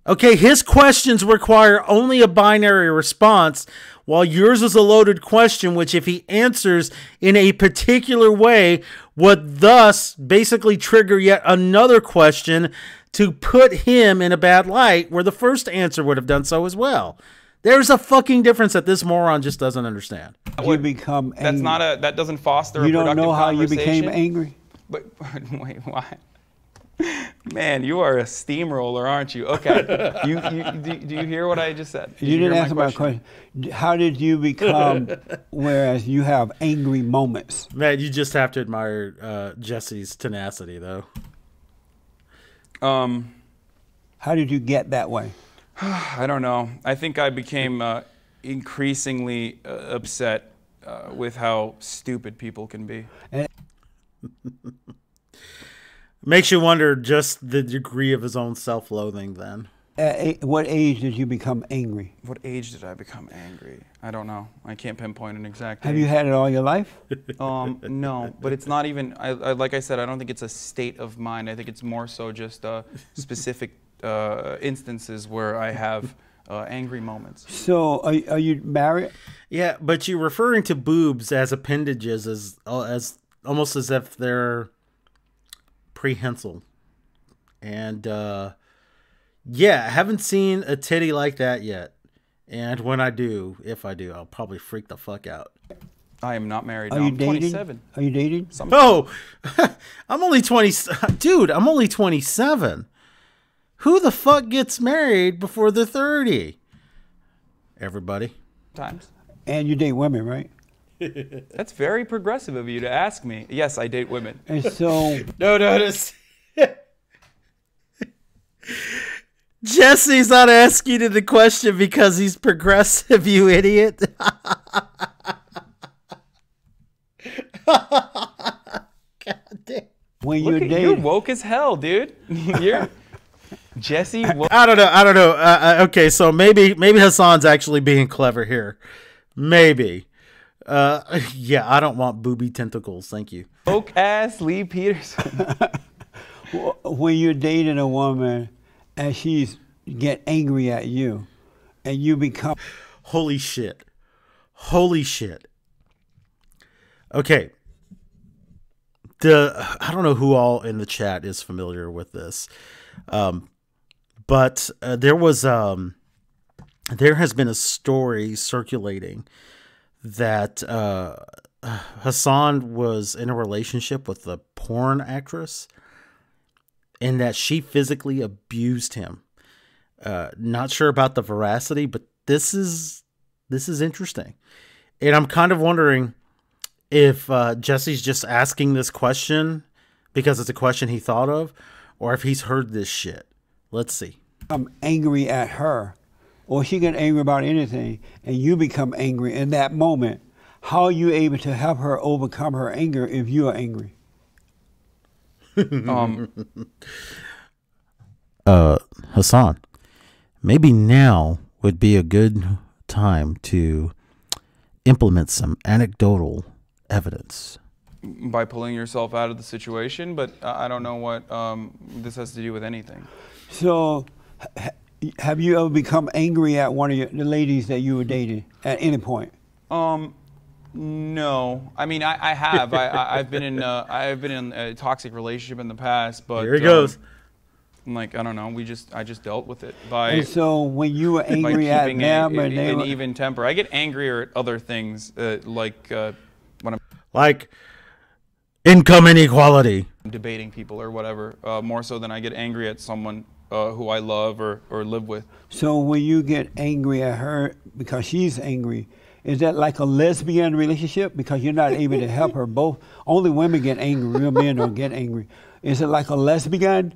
Okay, his questions require only a binary response, while yours is a loaded question, which if he answers in a particular way, would thus basically trigger yet another question to put him in a bad light, where the first answer would have done so as well. There's a fucking difference that this moron just doesn't understand. you become angry? That's not a. That doesn't foster You a don't productive know how you conversation. became angry? But wait, why? Man, you are a steamroller, aren't you? Okay. Do you hear what I just said? Did You didn't hear answer my question. How did you become, whereas you have angry moments? Man, you just have to admire Jesse's tenacity, though. How did you get that way? I don't know. I think I became increasingly upset with how stupid people can be. Makes you wonder just the degree of his own self-loathing then. What age did you become angry? What age did I become angry? I don't know. I can't pinpoint an exact Have age. you had it all your life? No, but it's not even, like I said, I don't think it's a state of mind. I think it's more so just specific instances where I have angry moments. So are you married? Yeah, but you're referring to boobs as appendages as almost as if they're prehensile. And yeah, I haven't seen a titty like that yet. And when I do, if I do, I'll probably freak the fuck out. I am not married. Are No, you I'm dating? 27. Are you dating? Oh, I'm only 20. Dude, I'm only 27. Who the fuck gets married before they're 30? Everybody. Times. And you date women, right? That's very progressive of you to ask me. Yes, I date women. And so No, notice. Jesse's not asking you the question because he's progressive, you idiot. God damn. when Look you're at, dating, you're woke as hell, dude. You're Jesse. I don't know. Okay, so maybe Hassan's actually being clever here. Maybe. Yeah, I don't want booby tentacles. Thank you. Woke ass Lee Peterson. when you're dating a woman and she's get angry at you, and you become Holy shit. Holy shit. Okay. I don't know who all in the chat is familiar with this. But there has been a story circulating that Hassan was in a relationship with a porn actress and that she physically abused him. Not sure about the veracity, but this is interesting. And I'm kind of wondering if Jesse's just asking this question because it's a question he thought of, or if he's heard this shit. Let's see. I'm angry at her, or she get angry about anything, and you become angry in that moment. How are you able to help her overcome her anger if you are angry? Hassan, maybe now would be a good time to implement some anecdotal evidence. By pulling yourself out of the situation, but I don't know what this has to do with anything. So, have you ever become angry at one of the ladies that you were dating at any point? No. I mean, I have. I've been in a toxic relationship in the past, but Here he goes. Like, I don't know. I just dealt with it by. And so, when you were by angry at keeping them, and they an were, even temper. I get angrier at other things, like when I'm Like income inequality. debating people or whatever, more so than I get angry at someone who I love or live with. so when you get angry at her because she's angry, is that like a lesbian relationship because you're not able to help her? Both only women get angry, real men don't get angry. Is it like a lesbian?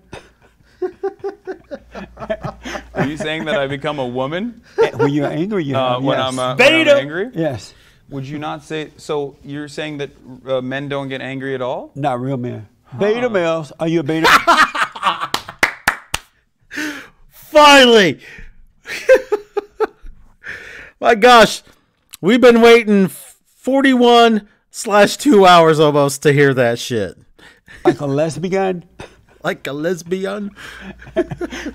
Are you saying that I become a woman When you're angry, you have, when yes. I'm angry? Yes, Would you not say so? You're saying that men don't get angry at all? not real men. Beta males, are you a beta? Finally! My gosh, we've been waiting 41/2 hours almost to hear that shit. Like a lesbian? Like a lesbian.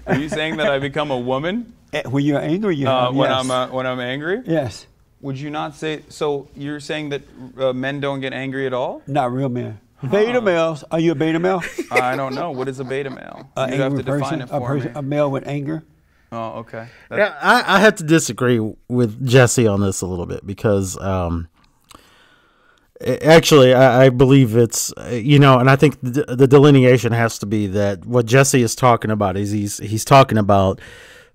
Are you saying that I become a woman When you're angry, you have, when yes. I'm angry? Yes, Would you not say so? You're saying that men don't get angry at all? not real men. Beta males, are you a beta male? I don't know. What is a beta male? An You have angry to define person, it for me. a male with anger? Oh, okay. Yeah, I have to disagree with Jesse on this a little bit because actually I believe it's, and I think the delineation has to be that what Jesse is talking about is he's talking about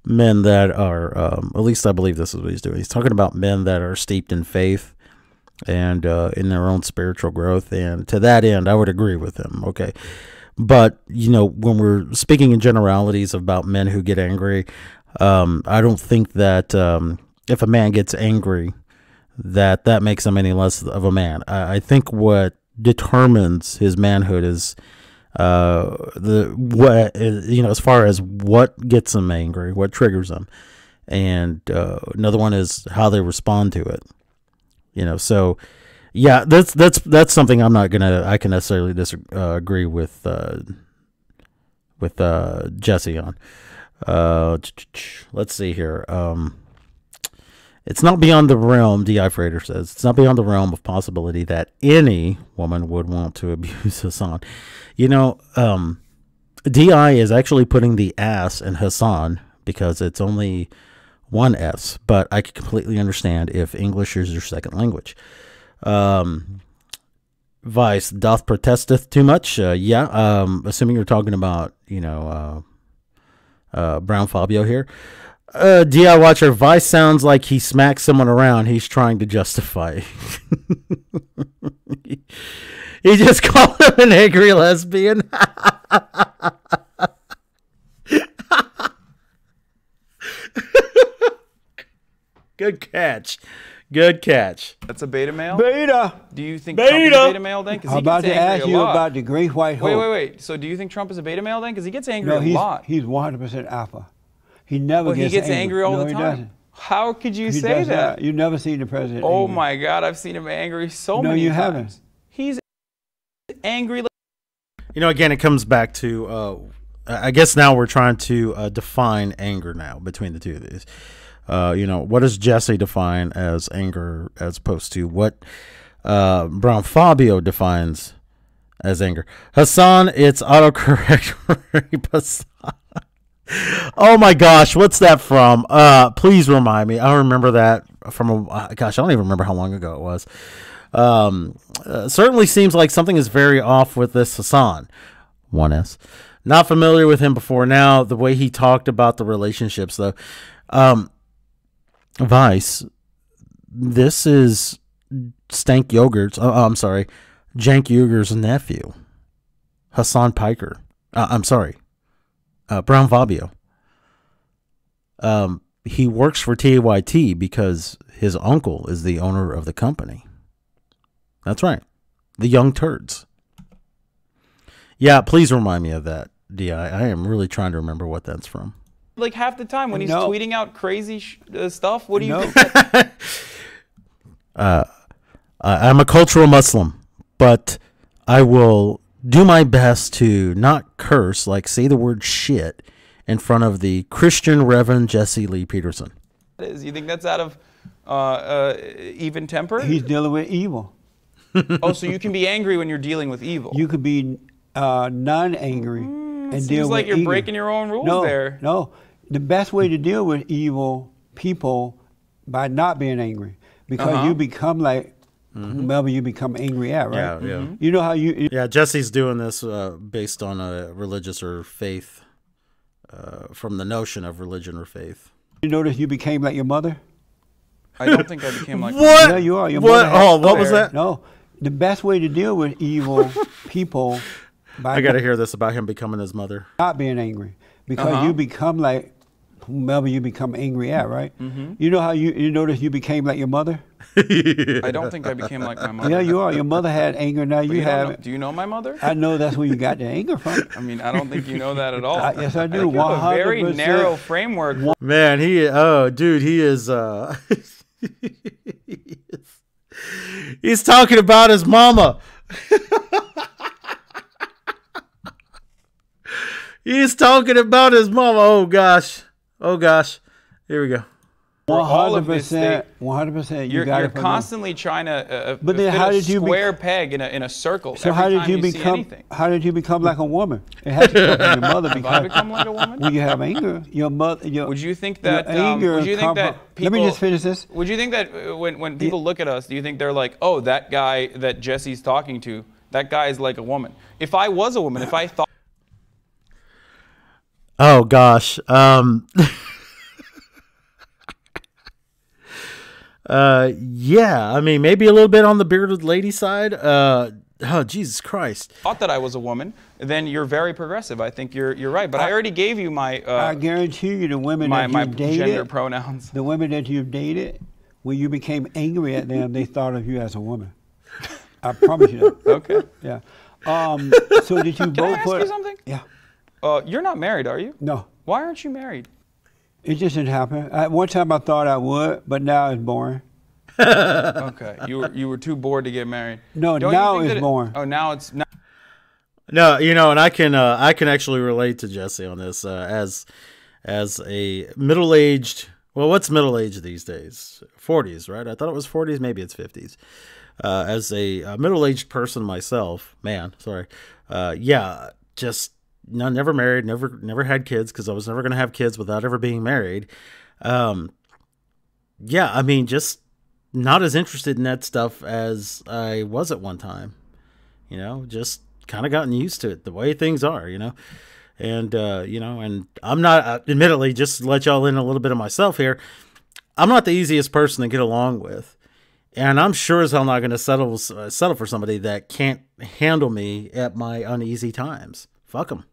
men that are, at least I believe this is what he's doing. He's talking about men that are steeped in faith and in their own spiritual growth. And to that end, I would agree with him. Okay. But, when we're speaking in generalities about men who get angry, I don't think that if a man gets angry, that makes him any less of a man. I think what determines his manhood is as far as what gets them angry, what triggers them, and another one is how they respond to it. So yeah, that's something I can necessarily disagree with Jesse on. Let's see here. It's not beyond the realm, D.I. Frater says, it's not beyond the realm of possibility that any woman would want to abuse Hassan. D.I. is actually putting the ass in Hassan because it's only one S, but I can completely understand if English is your second language. Vice, doth protesteth too much? Yeah, assuming you're talking about, Brown Fabio here. DI Watcher, Vice sounds like he smacks someone around. He's trying to justify. He just called him an angry lesbian. Good catch. Good catch. That's a beta male? Beta. Do you think Trump is a beta male then? Because I'm about to ask you about the great white hope. Wait. So do you think Trump is a beta male then? Because he gets angry a he's, lot. He's 100% alpha. He never gets angry. He gets angry all the time. Doesn't. How could you say that? You've never seen the president Oh angry. my God, I've seen him angry so many times. No, you haven't. He's angry. Again, it comes back to, I guess now we're trying to define anger now between the two of these. What does Jesse define as anger as opposed to what Brown Fabio defines as anger? Hassan, it's autocorrect. Oh my gosh, what's that from? Please remind me. I don't remember that from I don't even remember how long ago it was. Certainly seems like something is very off with this Hassan. 1S. Not familiar with him before now. The way he talked about the relationships, though. Vice, this is Stank Yogurt's. I'm sorry, Jank Yuger's nephew, Hassan Piker. I'm sorry, Brown Fabio. He works for TAYT because his uncle is the owner of the company. That's right, the Young Turds. Yeah, please remind me of that, D.I. I am really trying to remember what that's from. Like half the time when he's tweeting out crazy stuff, what do you think? I'm a cultural Muslim, but I will do my best to not curse, like say the word shit, in front of the Christian Reverend Jesse Lee Peterson. You think that's out of even temper? He's dealing with evil. Oh, so you can be angry when you're dealing with evil. You could be non-angry and deal seems like with you're breaking your own rules there. No, the best way to deal with evil people by not being angry, because you become like whomever you become angry at, right? Yeah. You know how you. Yeah, Jesse's doing this based on a religious or faith, from the notion of religion or faith. You notice you became like your mother. I don't think I became like. What? Yeah, you are. Your what? mother Oh, what was that? No, the best way to deal with evil people. I got to hear this about him becoming his mother. Not being angry, because you become like whomever you become angry at, right? You know how you notice you became like your mother? I don't think I became like my mother. Yeah, you are. Your mother had anger, now you have. Do you know my mother? I know that's where you got the anger from. I mean, I don't think you know that at all. Yes, I do. I have a very narrow framework. Man, he is he's talking about his mama. He's talking about his mama. Oh gosh. Here we go. 100%. 100%. You're constantly trying to but then fit a square peg in a circle. So every how did time you become? anything. How did you become like a woman? It has to come from your mother. Have I become like a woman? When you have anger, your mother. Would you think that? Anger would you think that people? Let me just finish this. Would you think that when people look at us, do you think they're like, oh, that guy that Jesse's talking to, that guy is like a woman? If I was a woman, if I thought. Oh gosh. Yeah, I mean, maybe a little bit on the bearded lady side. Oh, Jesus Christ. Thought that I was a woman, then you're very progressive. I think you're right. But I already gave you my. I guarantee you, the women that my you've dated, gender pronouns. The women that you've dated, when you became angry at them, they thought of you as a woman. I promise you that. Okay. Yeah. So did you Can I both ask put? you something? Yeah. You're not married, are you? No, Why aren't you married? it just didn't happen. One time I thought I would, but now it's boring. Okay, you were too bored to get married. No, Don't you now think it's that boring. Oh, now it's now. No, you know, and I can actually relate to Jesse on this as a middle-aged. Well, what's middle-aged these days? 40s, right? I thought it was 40s. Maybe it's 50s. As a middle-aged person myself, yeah, just never married, never had kids because I was never going to have kids without ever being married. Yeah, I mean, just not as interested in that stuff as I was at one time. You know, just kind of gotten used to it, the way things are, you know. And, you know, and I'm not, admittedly, just to let y'all in a little bit of myself here, I'm not the easiest person to get along with. And I'm sure as hell not going to settle for somebody that can't handle me at my uneasy times. Fuck them.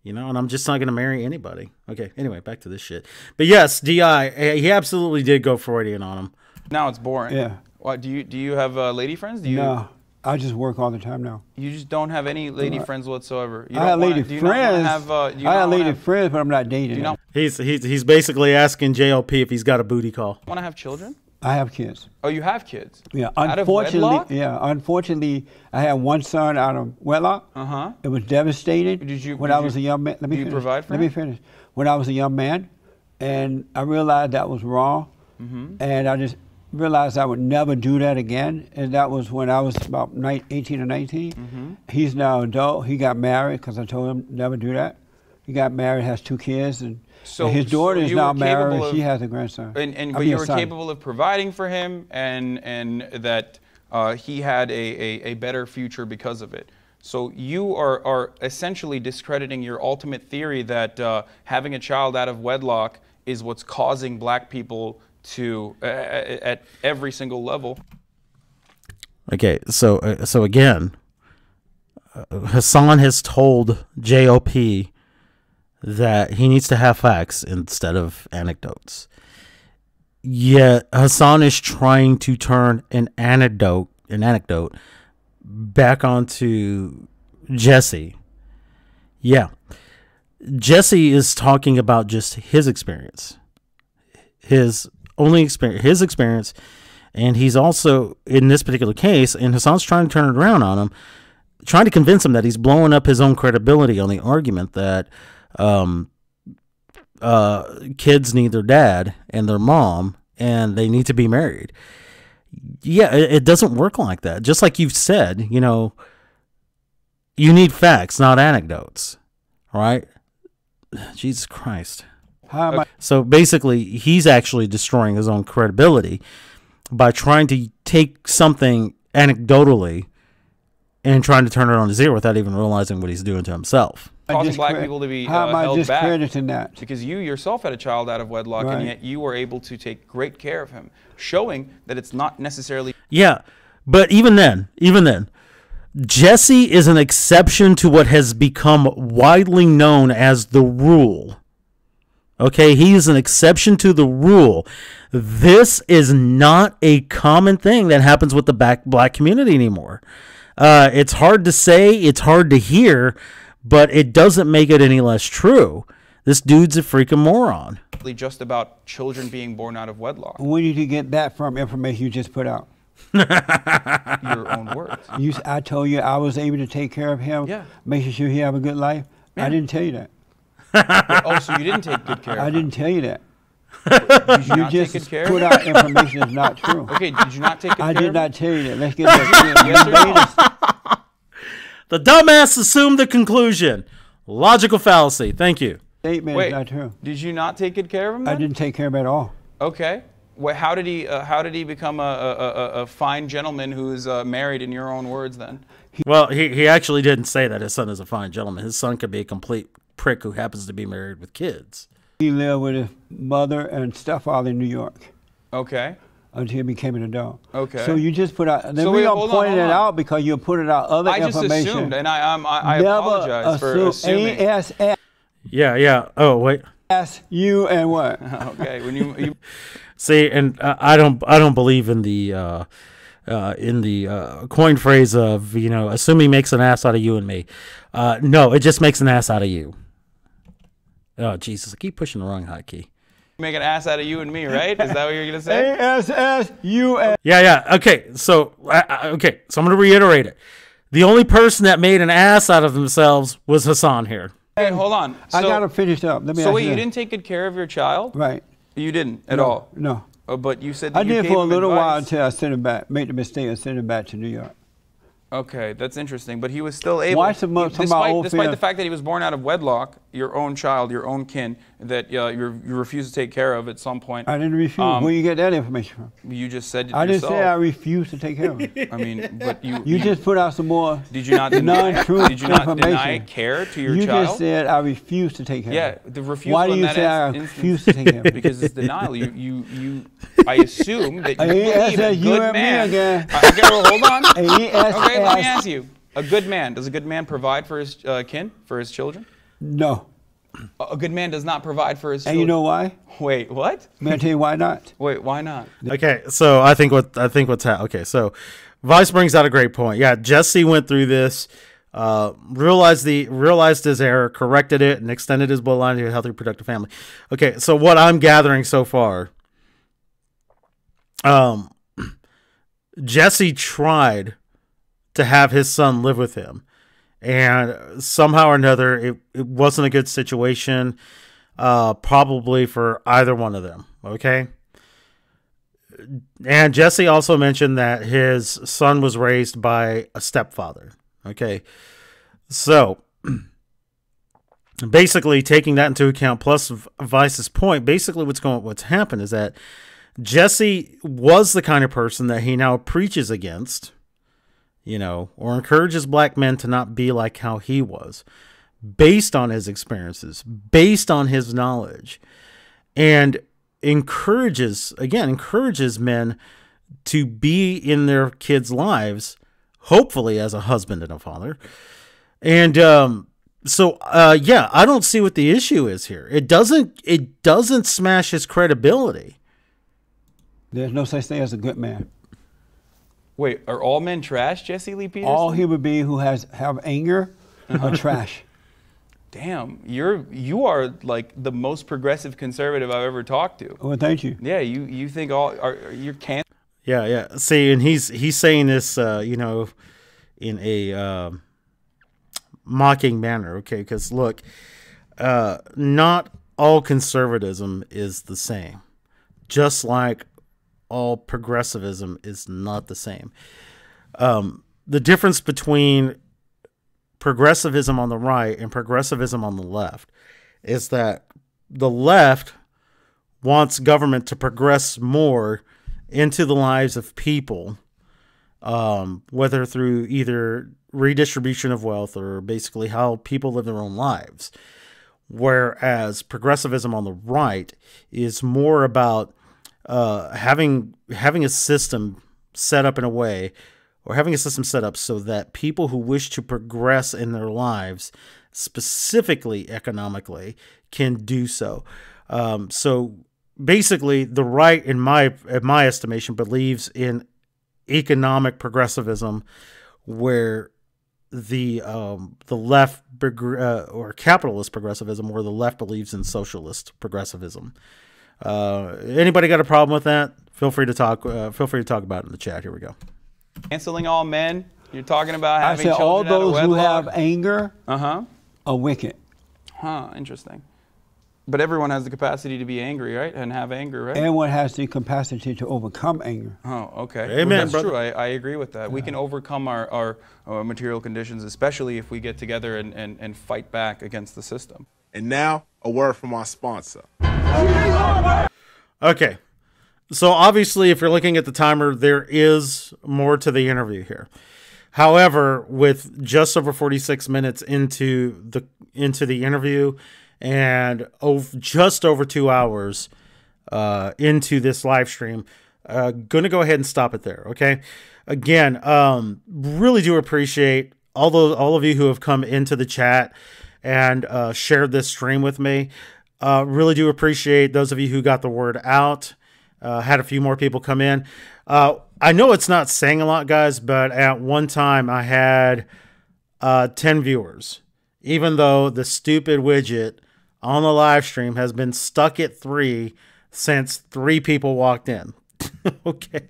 You know, and I'm just not going to marry anybody. Okay, anyway, back to this shit. But yes, D.I., he absolutely did go Freudian on him. Now it's boring. Yeah. What do you have lady friends? Do you? No, I just work all the time now. You just don't have any lady friends whatsoever. You I have don't lady do you not wanna friends. have, do you I not have wanna lady friends, but I'm not dating. Do you them. not He's basically asking JLP if he's got a booty call. want to have children? I have kids. Oh, you have kids? Yeah, Out of unfortunately, wedlock? unfortunately, I had one son out of wedlock. Uh-huh. It was devastating. when I was a young man. Let me do you finish. provide for Let him? me finish. When I was a young man, and I realized that was wrong, and I just realized I would never do that again. And that was when I was about 18 or 19. He's now adult. He got married because I told him never do that. He got married, has 2 kids, and his daughter is you now were capable married. of- She has a grandson. But you were capable of providing for him, and that he had a better future because of it. So you are essentially discrediting your ultimate theory that having a child out of wedlock is what's causing black people to, at every single level. Okay, so again, Hassan has told JLP that he needs to have facts instead of anecdotes. Yet Hassan is trying to turn an anecdote back onto Jesse. Yeah. Jesse is talking about just his experience. His experience. And he's also, in this particular case, and Hassan's trying to turn it around on him, trying to convince him that he's blowing up his own credibility on the argument that kids need their dad and their mom and they need to be married. Yeah, it doesn't work like that. Just like you've said, you know, you need facts, not anecdotes. All right? Jesus Christ. So basically, he's actually destroying his own credibility by trying to take something anecdotally and trying to turn it on to zero without even realizing what he's doing to himself. Causing black people to be How am I held back. discrediting that? Because you yourself had a child out of wedlock, Right. and yet you were able to take great care of him, showing that it's not necessarily... Yeah, but even then, Jesse is an exception to what has become widely known as the rule. Okay, he is an exception to the rule. This is not a common thing that happens with the black community anymore. It's hard to say, it's hard to hear, but it doesn't make it any less true. This dude's a freaking moron. just about children being born out of wedlock. Where did you get that from? Information you just put out. Your own words. I told you I was able to take care of him, making sure he have a good life. Yeah. I didn't tell you that. Oh, so you didn't take good care of I him. didn't tell you that. Did you You not take just good care put of him? out information that's not true. Okay, did you not take good I care did of not him? tell you that. Let's get that Yes or no? The dumbass assumed the conclusion. Logical fallacy. Thank you. statement Wait, is not true. did you not take good care of him I then? didn't take care of him at all. Okay. Well, how did he become a fine gentleman who's married in your own words then? Well, he actually didn't say that his son is a fine gentleman. His son could be a complete prick who happens to be married with kids. He lived with his mother and stepfather in New York Okay. until he became an adult. Okay. So you just put out. The So reason wait, I'm hold on, pointing hold it on. out because you're putting out other I just information. assumed, and I Never apologize for assuming. Yeah. Oh, wait. Ask you and what? Okay. When you See, and I don't believe in the in the coin phrase of, assuming makes an ass out of you and me. No, it just makes an ass out of you. Oh, Jesus, I keep pushing the wrong hotkey. Make an ass out of you and me, right? Is that what you're going to say? ASSUS. Yeah. Okay, so I'm going to reiterate it. The only person that made an ass out of themselves was Hassan here. Okay, hold on. I got to finish up. Let me So ask wait, you this. didn't take good care of your child? Right. You didn't at all? No. Oh, but you said that I you did gave for a him little while advice. until I sent him back, made the mistake of sending him back to New York. Okay, that's interesting. But he was still able, Watch some of my old despite film. the fact that he was born out of wedlock, your own child, your own kin, that you refused to take care of at some point. I didn't refuse. Where you get that information from? You just said it I didn't yourself. say I refused to take care of it. I mean, but You just put out some more did you not deny, non-truth did you not information. deny care to your You child? just said I refuse to take care Yeah, of it. the refusal Why do in you that say I instance- refuse to take care of it? Because it's denial. I assume that you believe a you good and me man. again. Okay, well, hold on. Okay, ASS. let me ask you. A good man, does a good man provide for his kin, for his children? No. A good man does not provide for his And children. you know why? Wait, what? May I tell you why not? Wait, why not? Okay, so I think what's okay. So Vice brings out a great point. Yeah, Jesse went through this, realized his error, corrected it, and extended his bloodline to a healthy, productive family. Okay, so what I'm gathering so far, Jesse tried to have his son live with him, and somehow or another it wasn't a good situation, probably for either one of them. Okay, and Jesse also mentioned that his son was raised by a stepfather. Okay, so basically taking that into account, plus Vice's point, basically what's happened is that Jesse was the kind of person that he now preaches against, or encourages black men to not be like how he was, based on his experiences, based on his knowledge, and encourages men to be in their kids' lives, hopefully as a husband and a father. And so I don't see what the issue is here. It doesn't smash his credibility. There's no such thing as a good man. Wait, are all men trash, Jesse Lee Peterson? All human beings who have anger are trash. Damn, you are like the most progressive conservative I've ever talked to. Well, thank you. Yeah, you think you're cancer. Yeah. See, and he's saying this, in a mocking manner. Okay, because look, not all conservatism is the same, just like all progressivism is not the same. The difference between progressivism on the right and progressivism on the left is that the left wants government to progress more into the lives of people, whether through either redistribution of wealth or basically how people live their own lives. Whereas progressivism on the right is more about having a system set up in a way, or having a system set up so that people who wish to progress in their lives, specifically economically, can do so. So basically, the right, in my estimation, believes in economic progressivism, where the left or capitalist progressivism, where the left believes in socialist progressivism. Anybody got a problem with that? Feel free to talk. Feel free to talk about it in the chat. Here we go. Canceling all men. You're talking about I having said all children out of those who wedlock? have anger Uh-huh. are wicked. Huh, interesting. But everyone has the capacity to be angry, right? And have anger, right? Everyone has the capacity to overcome anger. Oh, okay. Amen, Well, that's brother. true. I agree with that. We can overcome our material conditions, especially if we get together and fight back against the system. And now, a word from our sponsor. Okay. So obviously, if you're looking at the timer, there is more to the interview here. However, with just over 46 minutes into the interview and just over 2 hours into this live stream, going to go ahead and stop it there. Okay. Again, really do appreciate all of you who have come into the chat and shared this stream with me. Really do appreciate those of you who got the word out. Had a few more people come in. I know it's not saying a lot, guys, but at one time I had 10 viewers, even though the stupid widget on the live stream has been stuck at 3 since 3 people walked in. Okay.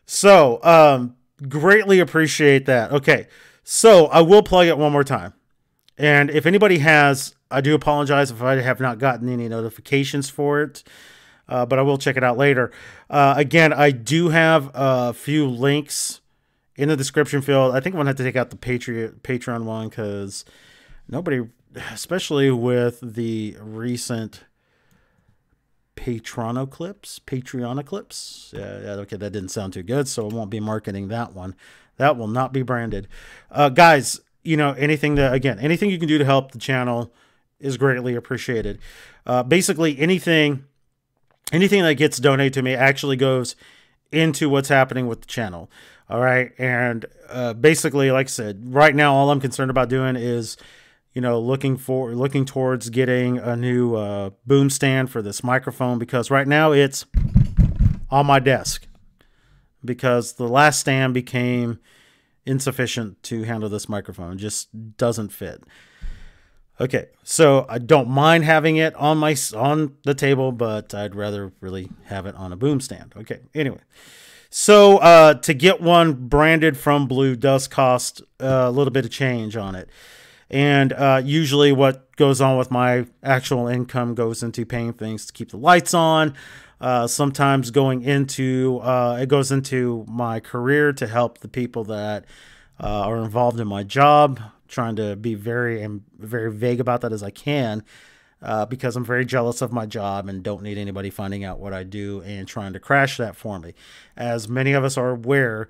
So, greatly appreciate that. Okay. So I will plug it one more time. And if anybody has, I do apologize if I have not gotten any notifications for it. But I will check it out later. Again, I do have a few links in the description field. I think I'm going to have to take out the Patreon one because nobody, especially with the recent Patreon clips. Yeah, okay, that didn't sound too good, so I won't be marketing that one. That will not be branded. Guys, anything you can do to help the channel is greatly appreciated. Basically, anything that gets donated to me actually goes into what's happening with the channel. All right. And basically, like I said, right now, all I'm concerned about doing is, looking towards getting a new boom stand for this microphone, because right now it's on my desk because the last stand became insufficient to handle this microphone. It just doesn't fit. Okay, so I don't mind having it on the table, but I'd rather really have it on a boom stand. Okay, anyway. So to get one branded from Blue does cost a little bit of change on it. And usually what goes on with my actual income goes into paying things to keep the lights on. Sometimes it goes into my career to help the people that are involved in my job. Trying to be very vague about that as I can, because I'm very jealous of my job and don't need anybody finding out what I do and trying to crash that for me. As many of us are aware,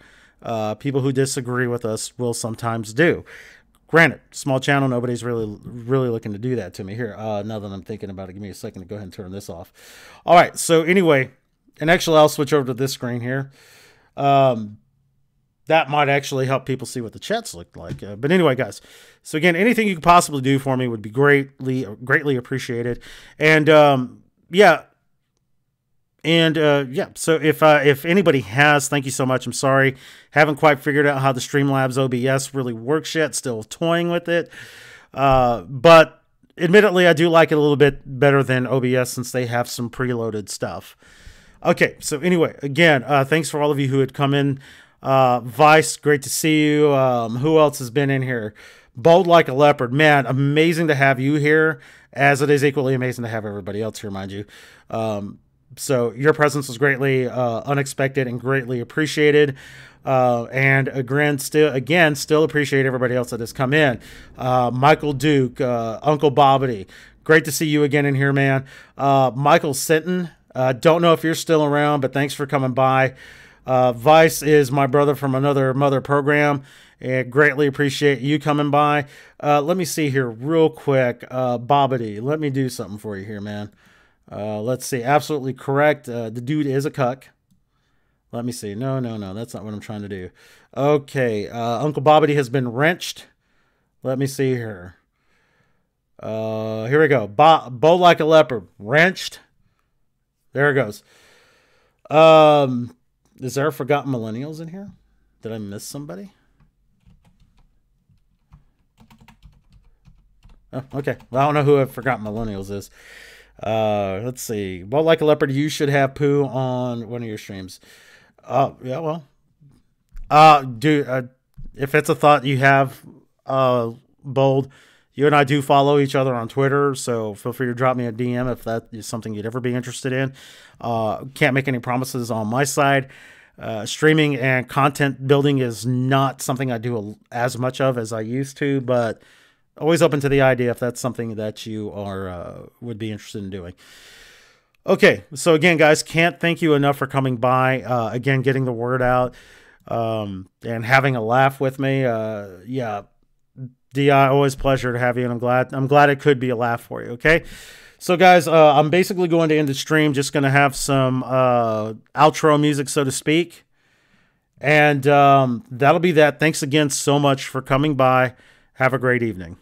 people who disagree with us will sometimes do. Granted, small channel, nobody's really looking to do that to me here. Now that I'm thinking about it, give me a second to go ahead and turn this off. All right, so anyway, and actually I'll switch over to this screen here. That might actually help people see what the chats look like. But anyway, guys, so again, anything you could possibly do for me would be greatly appreciated. And yeah. So if anybody has, thank you so much. I'm sorry, haven't quite figured out how the Streamlabs OBS really works yet. Still toying with it. But admittedly, I do like it a little bit better than OBS since they have some preloaded stuff. Okay, so anyway, again, thanks for all of you who had come in. Vice, great to see you. Who else has been in here? Bold like a leopard, man, amazing to have you here, as it is equally amazing to have everybody else here, mind you. So your presence was greatly unexpected and greatly appreciated. And still appreciate everybody else that has come in. Michael Duke, Uncle Bobbity, great to see you again in here, man. Michael Sinton, don't know if you're still around, but thanks for coming by. Vice is my brother from another mother program, and greatly appreciate you coming by. Let me see here real quick. Bobbity, let me do something for you here, man. Let's see. Absolutely correct. The dude is a cuck. Let me see. No. That's not what I'm trying to do. Okay. Uncle Bobbity has been wrenched. Let me see here. Here we go. Bow like a leopard. Wrenched. There it goes. Is there Forgotten Millennials in here? Did I miss somebody? Oh, okay. Well, I don't know who Forgotten Millennials is. Let's see. Well, like a leopard, you should have poo on one of your streams. Yeah, well. Dude, if it's a thought you have, Bold, you and I do follow each other on Twitter, so feel free to drop me a DM if that is something you'd ever be interested in. Can't make any promises on my side. Streaming and content building is not something I do as much of as I used to, but always open to the idea if that's something that you are would be interested in doing. Okay, so again, guys, can't thank you enough for coming by. Again, getting the word out and having a laugh with me. Yeah, Di, always a pleasure to have you, and I'm glad it could be a laugh for you. Okay, so guys, I'm basically going to end the stream. Just going to have some outro music, so to speak, and that'll be that. Thanks again so much for coming by. Have a great evening.